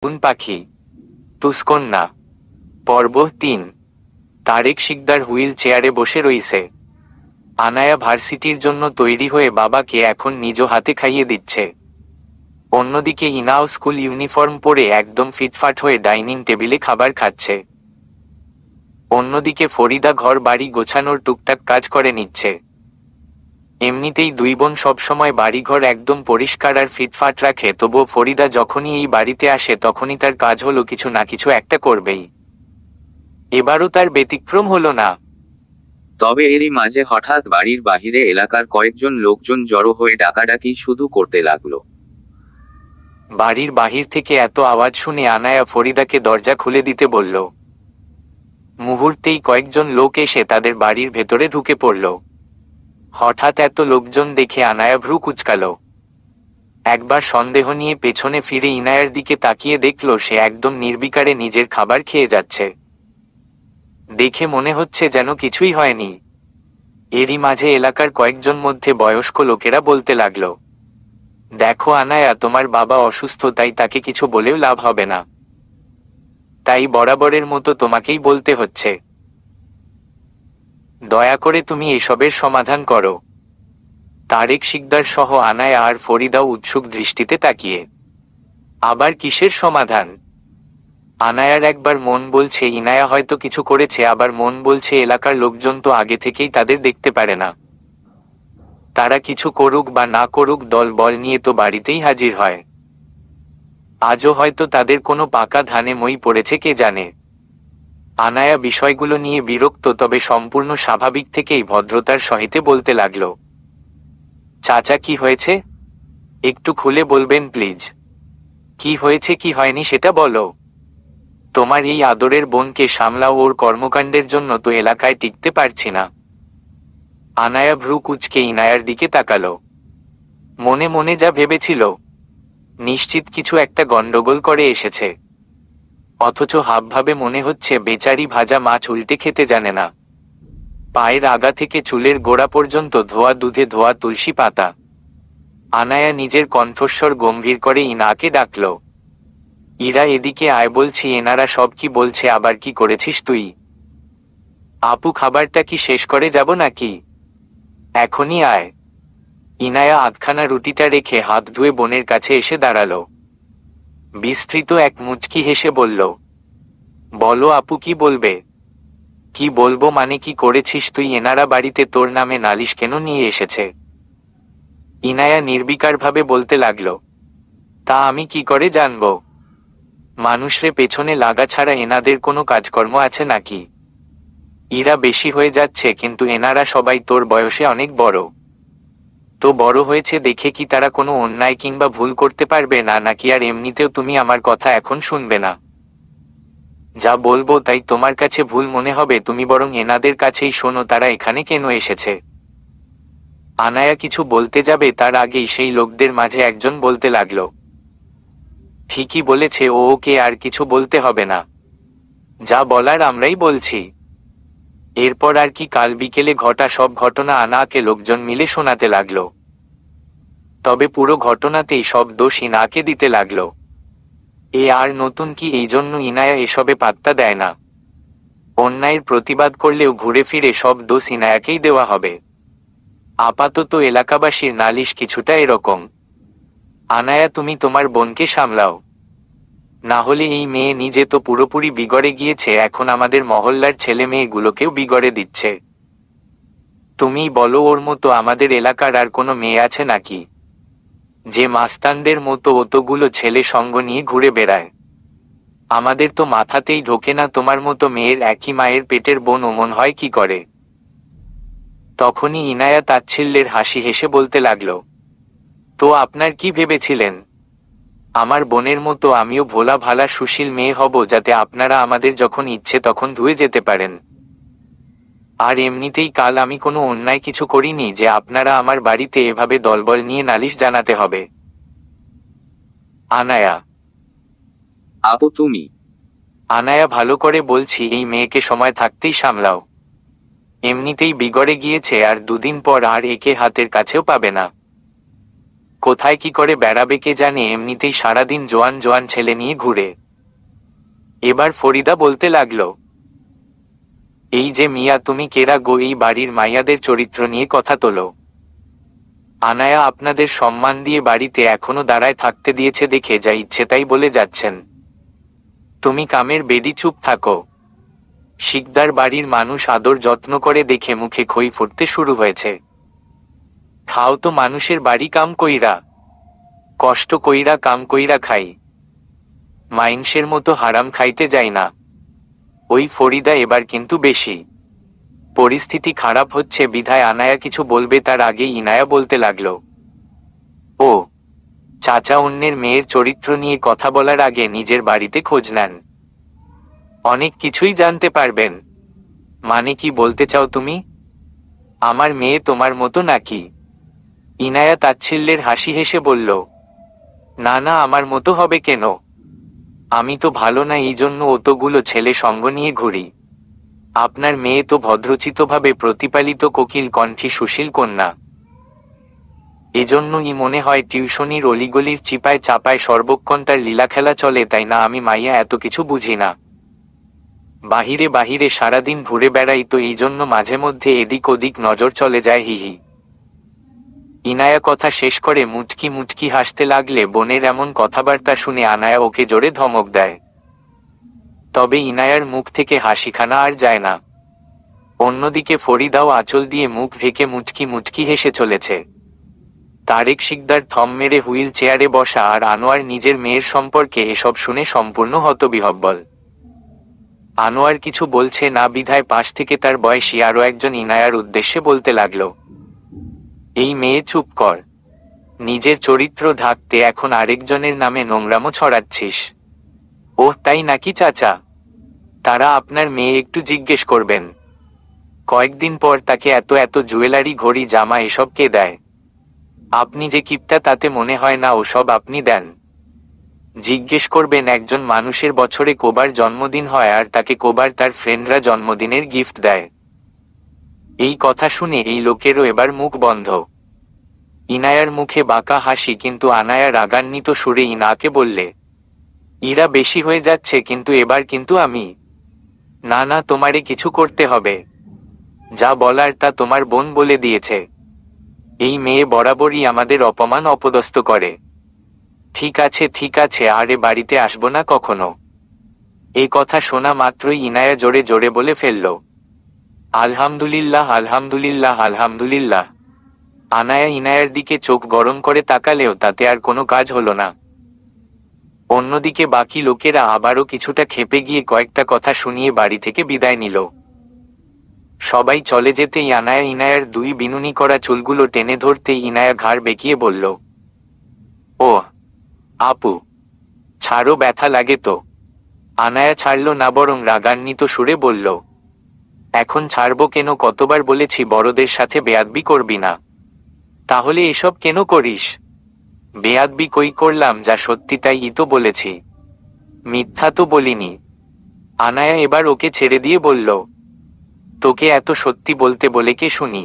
কোন পাখি? টুসকন্যা। পর্ব ৩। তারেক শিকদার হুইল চেয়ারে বসে রইছে। আনায়া ভার্সিটির জন্য তৈরি হয়ে বাবাকে এখন নিজ হাতে খাইয়ে দিচ্ছে। অন্যদিকে ইনাও স্কুল ইউনিফর্ম পরে একদম ফিটফাট হয়ে ডাইনিং টেবিলে খাবার খাচ্ছে। অন্যদিকে ফরিদা ঘর বাড়ি গোছানোর টুকটাক কাজ করে নিচ্ছে। এমনিতেই দুই বোন সবসময় বাড়িঘর একদম পরিষ্কার আর ফিটফাট রাখে, তবুও ফরিদা যখনই এই বাড়িতে আসে তখনই তার কাজ হলো কিছু না কিছু একটা করবেই। এবারও তার ব্যতিক্রম হলো না। তবে এরই মাঝে হঠাৎ বাড়ির বাহিরে এলাকার কয়েকজন লোকজন জড়ো হয়ে ডাকাডাকি শুরু করতে লাগলো। বাড়ির বাহির থেকে এত আওয়াজ শুনে আনায়া ফরিদাকে দরজা খুলে দিতে বলল। মুহূর্তেই কয়েকজন লোক এসে তাদের বাড়ির ভেতরে ঢুকে পড়ল। হঠাৎ এত লোকজন দেখে আনায়া ভ্রু কুঁচকাল। একবার সন্দেহ নিয়ে পেছনে ফিরে ইনায়ার দিকে তাকিয়ে দেখল সে একদম নির্বিকারে নিজের খাবার খেয়ে যাচ্ছে। দেখে মনে হচ্ছে যেন কিছুই হয়নি। এরই মাঝে এলাকার কয়েকজন মধ্যে বয়স্ক লোকেরা বলতে লাগল, দেখো আনায়া, তোমার বাবা অসুস্থ, তাই তাকে কিছু বলেও লাভ হবে না, তাই বরাবরের মতো তোমাকেই বলতে হচ্ছে। দয়া করে তুমি এসবের সমাধান করো। তারেক শিকদার সহ আনায়া আর ফরিদাও উৎসুক দৃষ্টিতে তাকিয়ে। আবার কিসের সমাধান? আনায়ার একবার মন বলছে ইনায়া হয়তো কিছু করেছে, আবার মন বলছে এলাকার লোকজন তো আগে থেকেই তাদের দেখতে পারে না। তারা কিছু করুক বা না করুক দল বল নিয়ে তো বাড়িতেই হাজির হয়। আজও হয়তো তাদের কোনো পাকা ধানে মই পড়েছে, কে জানে। আনায়া বিষয়গুলো নিয়ে বিরক্ত, তবে সম্পূর্ণ স্বাভাবিক থেকেই ভদ্রতার সহিতে বলতে লাগল, চাচা কি হয়েছে? একটু খুলে বলবেন প্লিজ। কি হয়েছে কি হয়নি সেটা বলো। তোমার এই আদরের বোনকে সামলাও, ওর কর্মকাণ্ডের জন্য তো এলাকায় টিকতে পারছি না। আনায়া ভ্রু কুঁচকে ইনায়ার দিকে তাকালো। মনে মনে যা ভেবেছিল, নিশ্চিত কিছু একটা গন্ডগোল করে এসেছে। অথচ হাবভাবে মনে হচ্ছে বেচারি ভাজা মাছ উল্টে খেতে জানে না। পায়ের আগা থেকে চুলের গোড়া পর্যন্ত ধোয়া দুধে ধোয়া তুলসী পাতা। আনায়া নিজের কণ্ঠস্বর গম্ভীর করে ইনাকে ডাকল। ইরা, এদিকে আয় বলছি। এনারা সব কি বলছে? আবার কি করেছিস তুই? আপু, খাবারটা কি শেষ করে যাব নাকি? এখনই আয়। ইনায়া আধখানা রুটিটা রেখে হাত ধুয়ে বোনের কাছে এসে দাঁড়ালো। বিস্তৃত এক মুচকি হেসে বলল, বলো আপু, কি বলবে? কি বলবো মানে, কি করেছিস তুই? এনারা বাড়িতে তোর নামে নালিশ কেন নিয়ে এসেছে? ইনায়া নির্বিকারভাবে বলতে লাগল, তা আমি কি করে জানবো? মানুষরে পেছনে লাগা ছাড়া এনাদের কোনো কাজকর্ম আছে নাকি? ইরা, বেশি হয়ে যাচ্ছে কিন্তু এনারা সবাই তোর বয়সে অনেক বড়। তো বড় হয়েছে দেখে কি তারা কোনো অন্যায় কিংবা ভুল করতে পারবে না নাকি? আর এমনিতেও তুমি আমার কথা এখন শুনবে না। যা বলবো তাই তোমার কাছে ভুল মনে হবে, তুমি বরং এনাদের কাছেই শোনো তারা এখানে কেন এসেছে। আনায়া কিছু বলতে যাবে তার আগেই সেই লোকদের মাঝে একজন বলতে লাগলো, ঠিকই বলেছে ও, ওকে আর কিছু বলতে হবে না, যা বলার আমরাই বলছি। এরপর আর কি, কাল বিকেলে ঘটা সব ঘটনা আনাকে লোকজন মিলে শোনাতে লাগলো। তবে পুরো ঘটনাতেই সব দোষ ইনাকে দিতে লাগলো। এ আর নতুন কি? এই জন্য ইনায়া এসবে পাত্তা দেয় না। অন্যায়ের প্রতিবাদ করলেও ঘুরে ফিরে সব দোষ ইনায়াকেই দেওয়া হবে। আপাতত এলাকাবাসীর নালিশ কিছুটা এরকম, আনায়া তুমি তোমার বোনকে সামলাও, না হলে এই মেয়ে নিজে তো পুরোপুরি বিগড়ে গিয়েছে, এখন আমাদের মহল্লার ছেলে মেয়েগুলোকেও বিগড়ে দিচ্ছে। তুমিই বলো, ওর মতো আমাদের এলাকার আর কোনো মেয়ে আছে নাকি যে মাস্তানদের মতো অতগুলো ছেলে সঙ্গ নিয়ে ঘুরে বেড়ায়? আমাদের তো মাথাতেই ঢোকে না তোমার মতো মেয়ের একই মায়ের পেটের বোন অমন হয় কি করে। তখনই ইনায়া তাচ্ছিল্যের হাসি হেসে বলতে লাগলো, তো আপনার কি ভেবেছিলেন আমার বোনের মতো আমিও ভোলা ভালা সুশীল মেয়ে হব, যাতে আপনারা আমাদের যখন ইচ্ছে তখন ধুয়ে যেতে পারেন? আর এমনিতেই কাল আমি কোনো অন্যায় কিছু করিনি যে আপনারা আমার বাড়িতে এভাবে দলবল নিয়ে নালিশ জানাতে হবে। আনায়া, আপু তুমি। আনায়া, ভালো করে বলছি, এই মেয়েকে সময় থাকতেই সামলাও। এমনিতেই বিগড়ে গিয়েছে, আর দুদিন পর আর একে হাতের কাছেও পাবে না। কোথায় কি করে বেড়াবে কে জানে, এমনিতেই সারাদিন জোয়ান জোয়ান ছেলে নিয়ে ঘুরে। এবার ফরিদা বলতে লাগলো, এই যে মিয়া, তুমি কেরা গো? এই বাড়ির মাইয়াদের চরিত্র নিয়ে কথা তোলো। আনায়া আপনাদের সম্মান দিয়ে বাড়িতে এখনো দাঁড়ায় থাকতে দিয়েছে দেখে যা ইচ্ছে তাই বলে যাচ্ছেন। তুমি কামের বেডি, চুপ থাকো। শিকদার বাড়ির মানুষ আদর যত্ন করে দেখে মুখে খই ফুটতে শুরু হয়েছে। খাও তো মানুষের বাড়ি কাম কইরা, কষ্ট কইরা কাম কইরা খাই, মাইনসের মতো হারাম খাইতে যাই না। ওই ফরিদা এবার কিন্তু বেশি। পরিস্থিতি খারাপ হচ্ছে বিধায় আনায়া কিছু বলবে তার আগেই ইনায়া বলতে লাগলো, ও চাচা, অন্যের মেয়ের চরিত্র নিয়ে কথা বলার আগে নিজের বাড়িতে খোঁজ নেন, অনেক কিছুই জানতে পারবেন। মানে কি বলতে চাও তুমি? আমার মেয়ে তোমার মতো নাকি? ইনায়া তাচ্ছিল্যের হাসি হেসে বলল, না না, আমার মতো হবে কেন? আমি তো ভালো না, এই জন্য অতগুলো ছেলে সঙ্গ নিয়ে ঘুরি। আপনার মেয়ে তো ভদ্রচিতভাবে প্রতিপালিত কোকিল কণ্ঠী সুশীল কন্যা। এজন্যই মনে হয় টিউশনির অলিগলির চিপায় চাপায় সর্বক্ষণ তার লীলাখেলা চলে, তাই না? আমি মাইয়া এত কিছু বুঝি না। বাহিরে বাহিরে সারাদিন ঘুরে বেড়াই, তো এই জন্য মাঝে মধ্যে এদিক ওদিক নজর চলে যায়, হিহি। ইনায়া কথা শেষ করে মুচকি মুচকি হাসতে লাগলে বোনের এমন কথাবার্তা শুনে আনায়া ওকে জোরে ধমক দেয়। তবে ইনায়ার মুখ থেকে হাসিখানা আর যায় না। অন্যদিকে ফরিদাও আঁচল দিয়ে মুখ ঢেকে মুচকি মুচকি হেসে চলেছে। তারেক শিকদার থম মেরে হুইল চেয়ারে বসা, আর আনোয়ার নিজের মেয়ের সম্পর্কে এসব শুনে সম্পূর্ণ হতবিহ্বল। আনোয়ার কিছু বলছে না বিধায় পাশ থেকে তার বয়সী আরো একজন ইনায়ার উদ্দেশ্যে বলতে লাগলো, এই মেয়ে চুপ কর। নিজের চরিত্র ঢাকতে এখন আরেকজনের নামে নোংরামো ছড়াচ্ছিস। ওহ তাই নাকি চাচা? তারা আপনার মেয়ে, একটু জিজ্ঞেস করবেন। কয়েকদিন পর তাকে এত এত জুয়েলারি, ঘড়ি, জামা এসব কে দেয়? আপনি যে কিপটা তাতে মনে হয় না ওসব আপনি দেন? জিজ্ঞেস করবেন, একজন মানুষের বছরে কবার জন্মদিন হয় আর তাকে কবার তার ফ্রেন্ডরা জন্মদিনের গিফট দেয়। এই কথা শুনে এই লোকেরও এবার মুখ বন্ধ। ইনায়ার মুখে বাঁকা হাসি, কিন্তু আনায়া রাগান্বিত সুরে ইনাকে বললে, ইরা বেশি হয়ে যাচ্ছে কিন্তু এবার কিন্তু আমি। না না, তোমারে কিছু করতে হবে। যা বলার তা তোমার বোন বলে দিয়েছে। এই মেয়ে বরাবরই আমাদের অপমান অপদস্থ করে। ঠিক আছে ঠিক আছে, আর এ বাড়িতে আসবো না কখনো। এই কথা শোনা মাত্রই ইনায়া জোরে জোরে বলে ফেলল, আলহামদুলিল্লাহ আলহামদুলিল্লাহ আলহামদুলিল্লাহ। আনায়া ইনায়ার দিকে চোখ গরম করে তাকালেও তাতে আর কোনো কাজ হলো না। অন্যদিকে বাকি লোকেরা আবারও কিছুটা ক্ষেপে গিয়ে কয়েকটা কথা শুনিয়ে বাড়ি থেকে বিদায় নিল। সবাই চলে যেতেই আনায়া ইনায়ার দুই বিনুনি করা চুলগুলো টেনে ধরতেই ইনায়া ঘাড় বেঁকিয়ে বলল, ও আপু, ছাড়ো, ব্যথা লাগে তো। আনায়া ছাড়ল না, বরং রাগান্বিত সুরে বলল, এখন ছাড়বো কেন? কতবার বলেছি বড়দের সাথে বেয়াদবি করবি না। তাহলে এসব কেন করিস? বেয়াদবি কই করলাম? যা সত্যি তাই তো বলেছি, মিথ্যা তো বলিনি। আনায়া এবার ওকে ছেড়ে দিয়ে বলল, তোকে এত সত্যি বলতে বলে কে শুনি?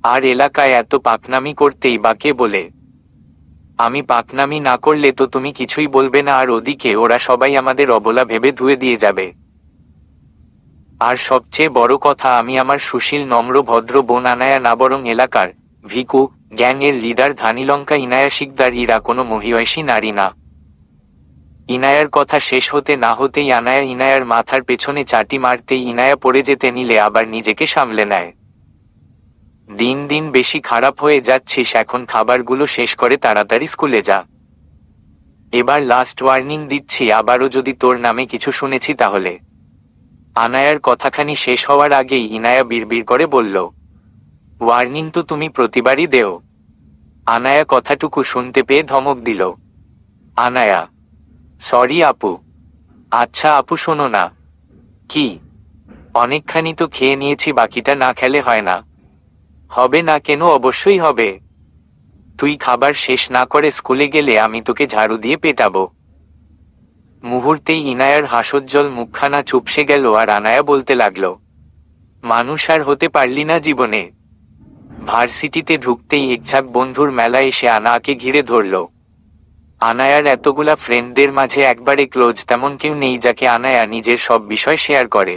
আর এলাকায় এত পাকনামি করতেই বা কে বলে? আমি পাকনামি না করলে তো তুমি কিছুই বলবে না, আর ওদিকে ওরা সবাই আমাদের অবলা ভেবে ধুয়ে দিয়ে যাবে। আর সবচেয়ে বড় কথা, আমি আমার সুশীল নম্র ভদ্র বোন আনায়া না, বরং এলাকার ভিকু গ্যাং এর লিডার ধানীলঙ্কা ইনায়া শিকদার, ইরা কোনো মহিয়সী নারী না। ইনায়ার কথা শেষ হতে না হতেই আনায়া ইনায়ার মাথার পেছনে চাটি মারতেই ইনায়া পড়ে যেতে নিলে আবার নিজেকে সামলে নেয়। দিন দিন বেশি খারাপ হয়ে যাচ্ছিস, এখন খাবারগুলো শেষ করে তাড়াতাড়ি স্কুলে যা। এবার লাস্ট ওয়ার্নিং দিচ্ছি, আবারও যদি তোর নামে কিছু শুনেছি তাহলে। আনায়ার কথাখানি শেষ হওয়ার আগেই ইনায়া বিড়বিড় করে বলল, ওয়ার্নিং তো তুমি প্রতিবারই দেও। আনায়া কথাটুকু শুনতে পেয়ে ধমক দিল, আনায়া, সরি আপু। আচ্ছা আপু, শোনো না। কি? অনেকখানি তো খেয়ে নিয়েছি, বাকিটা না খেলে হয় না? হবে না কেন? অবশ্যই হবে। তুই খাবার শেষ না করে স্কুলে গেলে আমি তোকে ঝাড়ু দিয়ে পেটাবো। মুহূর্তেই ইনায়ার হাসজ্জ্বল মুখখানা চুপসে গেল, আর আনায়া বলতে লাগলো, মানুষ আর হতে পারলি না জীবনে? ভার্সিটিতে ঢুকতেই একঝাঁক বন্ধুর মেলা এসে আনায়াকে ঘিরে ধরল। আনায়ার এতগুলা ফ্রেন্ডদের মাঝে একবারে ক্লোজ তেমন কেউ নেই যাকে আনায়া নিজের সব বিষয় শেয়ার করে।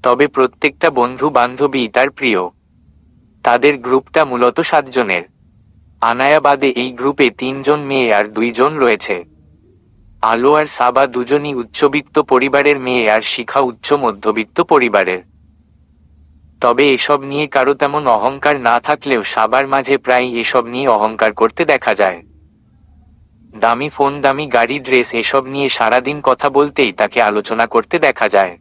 তবে প্রত্যেকটা বন্ধু বান্ধবী তার প্রিয়। তাদের গ্রুপটা মূলত 7 জনের। আনায়া বাদে এই গ্রুপে 3 জন মেয়ে আর 2 জন রয়েছে। আলো আর সাবা দুজনই উচ্চবিত্ত পরিবারের মেয়ে আর শিখা উচ্চ মধ্যবিত্ত পরিবারের। তবে এসব নিয়ে কারো তেমন অহংকার না থাকলেও সাবার মাঝে প্রায় এসব নিয়ে অহংকার করতে দেখা যায়। দামি ফোন, দামি গাড়ি, ড্রেস এসব নিয়ে সারাদিন কথা বলতেই তাকে আলোচনা করতে দেখা যায়।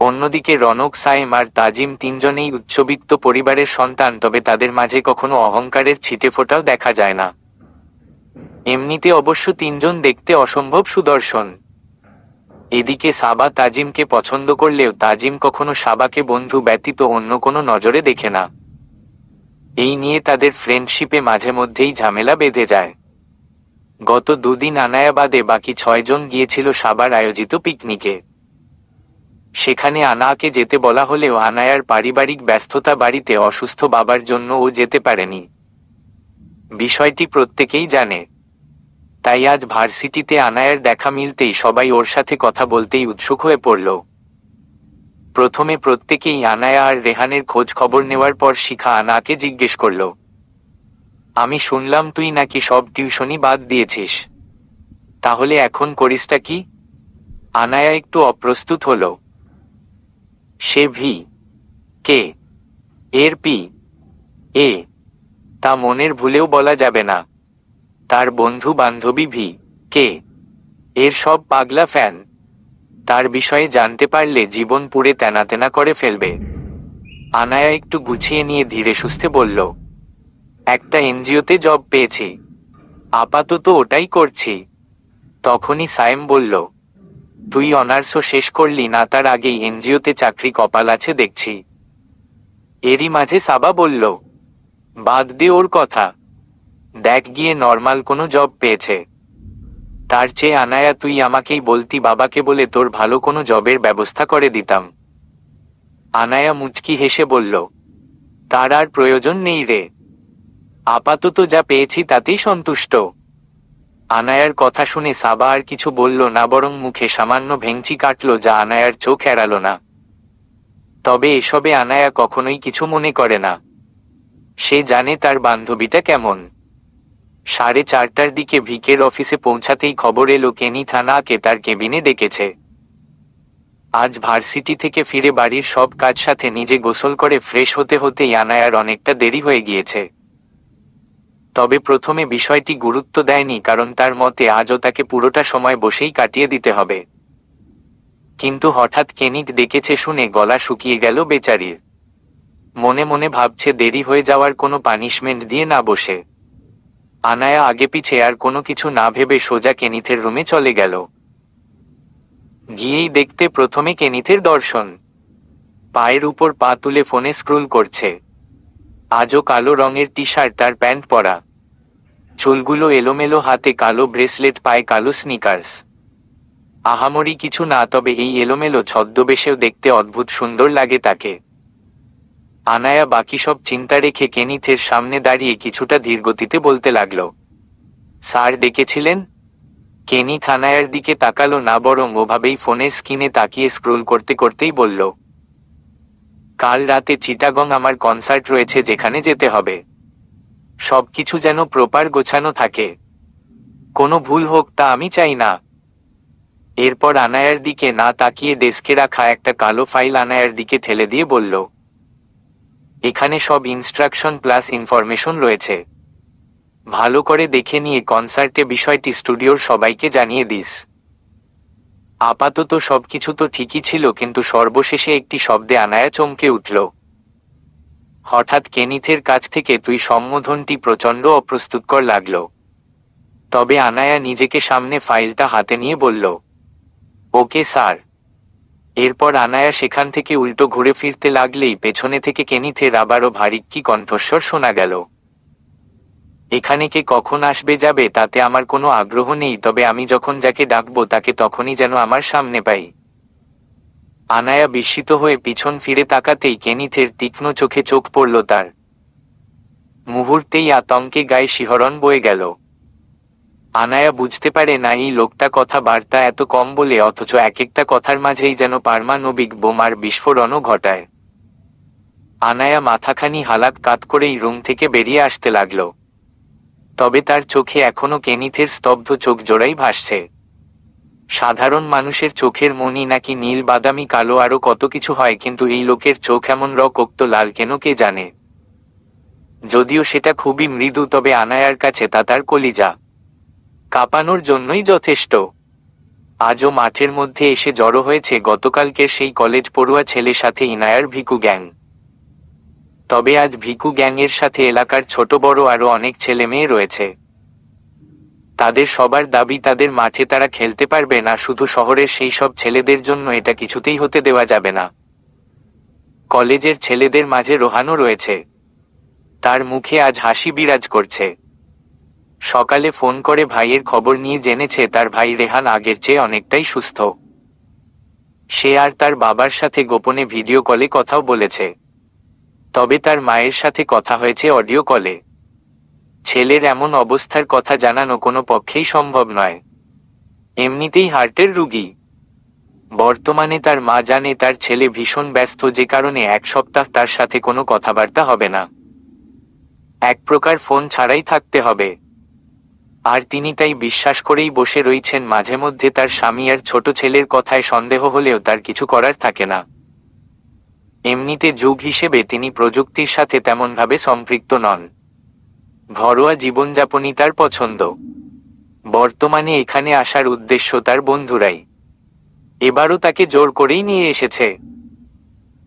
অন্যদিকে রনক, সায়েম আর তাজিম 3 জনেই উচ্চবিত্ত পরিবারের সন্তান, তবে তাদের মাঝে কখনো অহংকারের ছিটেফোঁটাও দেখা যায় না। এমনিতে অবশ্য 3 জন দেখতে অসম্ভব সুদর্শন। এদিকে সাবা তাজিমকে পছন্দ করলেও তাজিম কখনো সাবাকে বন্ধু ব্যতীত অন্য কোনো নজরে দেখে না। এই নিয়ে তাদের ফ্রেন্ডশিপে মাঝে মধ্যেই ঝামেলা বেঁধে যায়। গত 2 দিন আনায়া বাদে বাকি 6 জন গিয়েছিল সাবার আয়োজিত পিকনিকে। সেখানে আনায়াকে যেতে বলা হলেও আনায়ার পারিবারিক ব্যস্ততা, বাড়িতে অসুস্থ বাবার জন্য ও যেতে পারেনি। বিষয়টি প্রত্যেকেই জানে। তাই আজ ভার্সিটিতে আনায়ার দেখা মিলতেই সবাই ওর সাথে কথা বলতেই উৎসুক হয়ে পড়ল। প্রথমে প্রত্যেকেই আনায়া আর রেহানের খোঁজ খবর নেওয়ার পর শিখা আনায়াকে জিজ্ঞেস করল, আমি শুনলাম তুই নাকি সব টিউশনি বাদ দিয়েছিস, তাহলে এখন করিসটা কি? আনায়া একটু অপ্রস্তুত হলো। সে ভি কে এর পি এ, তা মনের ভুলেও বলা যাবে না। তার বন্ধু বান্ধবী ভি কে এর সব পাগলা ফ্যান। তার বিষয়ে জানতে পারলে জীবন পুড়ে তেনা করে ফেলবে। আনায়া একটু গুছিয়ে নিয়ে ধীরে সুস্থে বলল, একটা এনজিওতে জব পেয়েছি, আপাতত ওটাই করছি। তখনই সায়েম বলল, তুই অনার্সও শেষ করলি না, তার আগেই এনজিওতে চাকরি, কপাল আছে দেখছি। এরই মাঝে সাবা বলল, বাদ দে ওর কথা, দেখ গিয়ে নর্মাল কোনো জব পেয়েছে। তার চেয়ে আনায়া তুই আমাকেই বলতি, বাবাকে বলে তোর ভালো কোনো জবের ব্যবস্থা করে দিতাম। আনায়া মুচকি হেসে বলল, তার আর প্রয়োজন নেই রে, আপাতত যা পেয়েছি তাতেই সন্তুষ্ট। আনায়ার কথা শুনে সাবা আর কিছু বলল না, বরং মুখে সামান্য ভেঙচি কাটল, যা আনায়ার চোখ এড়াল না। তবে এসবে আনায়া কখনোই কিছু মনে করে না। সে জানে তার বান্ধবীটা কেমন। 4:30টার দিকে ভিকের অফিসে পৌঁছাতেই খবর এলো কেনি থানাকে তার কেবিনে ডেকেছে। আজ ভার্সিটি থেকে ফিরে বাড়ির সব কাজ সাথে নিজে গোসল করে ফ্রেশ হতে হতেই আনায়ার অনেকটা দেরি হয়ে গিয়েছে। তবে প্রথমে বিষয়টি গুরুত্ব দেয়নি, কারণ তার মতে আজও তাকে পুরোটা সময় বসেই কাটিয়ে দিতে হবে। কিন্তু হঠাৎ কেনিক ডেকেছে শুনে গলা শুকিয়ে গেল বেচারির। মনে মনে ভাবছে দেরি হয়ে যাওয়ার কোনো পানিশমেন্ট দিয়ে না বসে। আনায়া আগে পিছে আর কোনো কিছু না ভেবে সোজা কেনিথের রুমে চলে গেল। গিয়েই দেখতে প্রথমে কেনিথের দর্শন। পায়ের উপর পা তুলে ফোনে স্ক্রোল করছে। আজও কালো রঙের টি শার্ট আর প্যান্ট পরা, চুলগুলো এলোমেলো, হাতে কালো ব্রেসলেট, পায়ে কালো স্নিকার্স। আহামরি কিছু না, তবে এই এলোমেলো ছদ্মবেশেও দেখতে অদ্ভুত সুন্দর লাগে তাকে। আনায়া বাকি সব চিন্তা রেখে কেনিথের সামনে দাঁড়িয়ে কিছুটা ধীরগতিতে বলতে লাগল, স্যার ডেকেছিলেন? কেনিথ আনায়ার দিকে তাকালো না, বরং ওভাবেই ফোনের স্ক্রিনে তাকিয়ে স্ক্রোল করতে করতেই বলল, কাল রাতে চিটাগং আমার কনসার্ট রয়েছে, যেখানে যেতে হবে। সবকিছু যেন প্রপার গোছানো থাকে, কোনো ভুল হোক তা আমি চাই না। এরপর আনায়ার দিকে না তাকিয়ে ডেস্কে রাখা একটা কালো ফাইল আনায়ার দিকে ঠেলে দিয়ে বলল, এখানে সব ইনস্ট্রাকশন প্লাস ইনফরমেশন রয়েছে, ভালো করে দেখে নিয়ে কনসার্টে বিষয়টি স্টুডিওর সবাইকে জানিয়ে দিস। আপাতত সবকিছু তো ঠিকই ছিল, কিন্তু সর্বশেষে একটি শব্দে আনায়া চমকে উঠল। হঠাৎ কেনিথের কাছ থেকে তুই সম্বোধনটি প্রচণ্ড অপ্রস্তুতকর লাগল। তবে আনায়া নিজেকে সামনে ফাইলটা হাতে নিয়ে বলল, ওকে স্যার। এরপর আনায়া সেখান থেকে উল্টো ঘুরে ফিরতে লাগলেই পেছনে থেকে কেনিথের আবারও ভারিক্কি কণ্ঠস্বর শোনা গেল, এখানে কে কখন আসবে যাবে তাতে আমার কোনো আগ্রহ নেই, তবে আমি যখন যাকে ডাকবো তাকে তখনই যেন আমার সামনে পাই। আনায়া বিস্মিত হয়ে পিছন ফিরে তাকাতেই কেনিথের তীক্ষ্ণ চোখে চোখ পড়ল তার। মুহূর্তেই আতঙ্কে গায়ে শিহরণ বয়ে গেল। আনায়া বুঝতে পারে না এই লোকটা কথা বার্তা এত কম বলে, অথচ এক একটা কথার মাঝেই যেন পারমাণবিক বোমার বিস্ফোরণও ঘটায়। আনায়া মাথাখানি হালাত কাত করেই রুম থেকে বেরিয়ে আসতে লাগল। তবে তার চোখে এখনো কেনিথের স্তব্ধ চোখ জোড়াই ভাসছে। সাধারণ মানুষের চোখের মনি নাকি নীল, বাদামি, কালো, আরো কত কিছু হয়, কিন্তু এই লোকের চোখ এমন রক্ত লাল কেন কে জানে। যদিও সেটা খুবই মৃদু, তবে আনায়ার কাছে তা তার কলিজা কাঁপানোর জন্যই যথেষ্ট। আজও মাঠের মধ্যে এসে জড়ো হয়েছে গতকালকের সেই কলেজ পড়ুয়া ছেলের সাথে ইনায়ার ভিকু গ্যাং। তবে আজ ভিকু গ্যাংয়ের সাথে এলাকার ছোট বড় আরো অনেক ছেলে মেয়ে রয়েছে। তাদের সবার দাবি তাদের মাঠে তারা খেলতে পারবে না। শুধু শহরের সেই সব ছেলেদের জন্য এটা কিছুতেই হতে দেওয়া যাবে না। কলেজের ছেলেদের মাঝে রোহানও রয়েছে। তার মুখে আজ হাসি বিরাজ করছে। সকালে ফোন করে ভাইয়ের খবর নিয়ে জেনেছে তার ভাই রেহান আগের চেয়ে অনেকটাই সুস্থ। সে আর তার বাবার সাথে গোপনে ভিডিও কলে কথাও বলেছে। তবে তার মায়ের সাথে কথা হয়েছে অডিও কলে। ছেলের এমন অবস্থার কথা জানানো কোনো পক্ষেই সম্ভব নয়। এমনিতেই হার্টের রুগী। বর্তমানে তার মা জানে তার ছেলে ভীষণ ব্যস্ত, যে কারণে এক সপ্তাহ তার সাথে কোনো কথাবার্তা হবে না। এক প্রকার ফোন ছাড়াই থাকতে হবে। আর তিনি তাই বিশ্বাস করেই বসে রয়েছেন। মাঝে মধ্যে তার স্বামী আর ছোট ছেলের কথায় সন্দেহ হলেও তার কিছু করার থাকে না। এমনিতে যুগ হিসেবে তিনি প্রযুক্তির সাথে তেমনভাবে সম্পৃক্ত নন। ঘরোয়া জীবনযাপনই তার পছন্দ। বর্তমানে এখানে আসার উদ্দেশ্য তার বন্ধুরাই। এবারও তাকে জোর করেই নিয়ে এসেছে।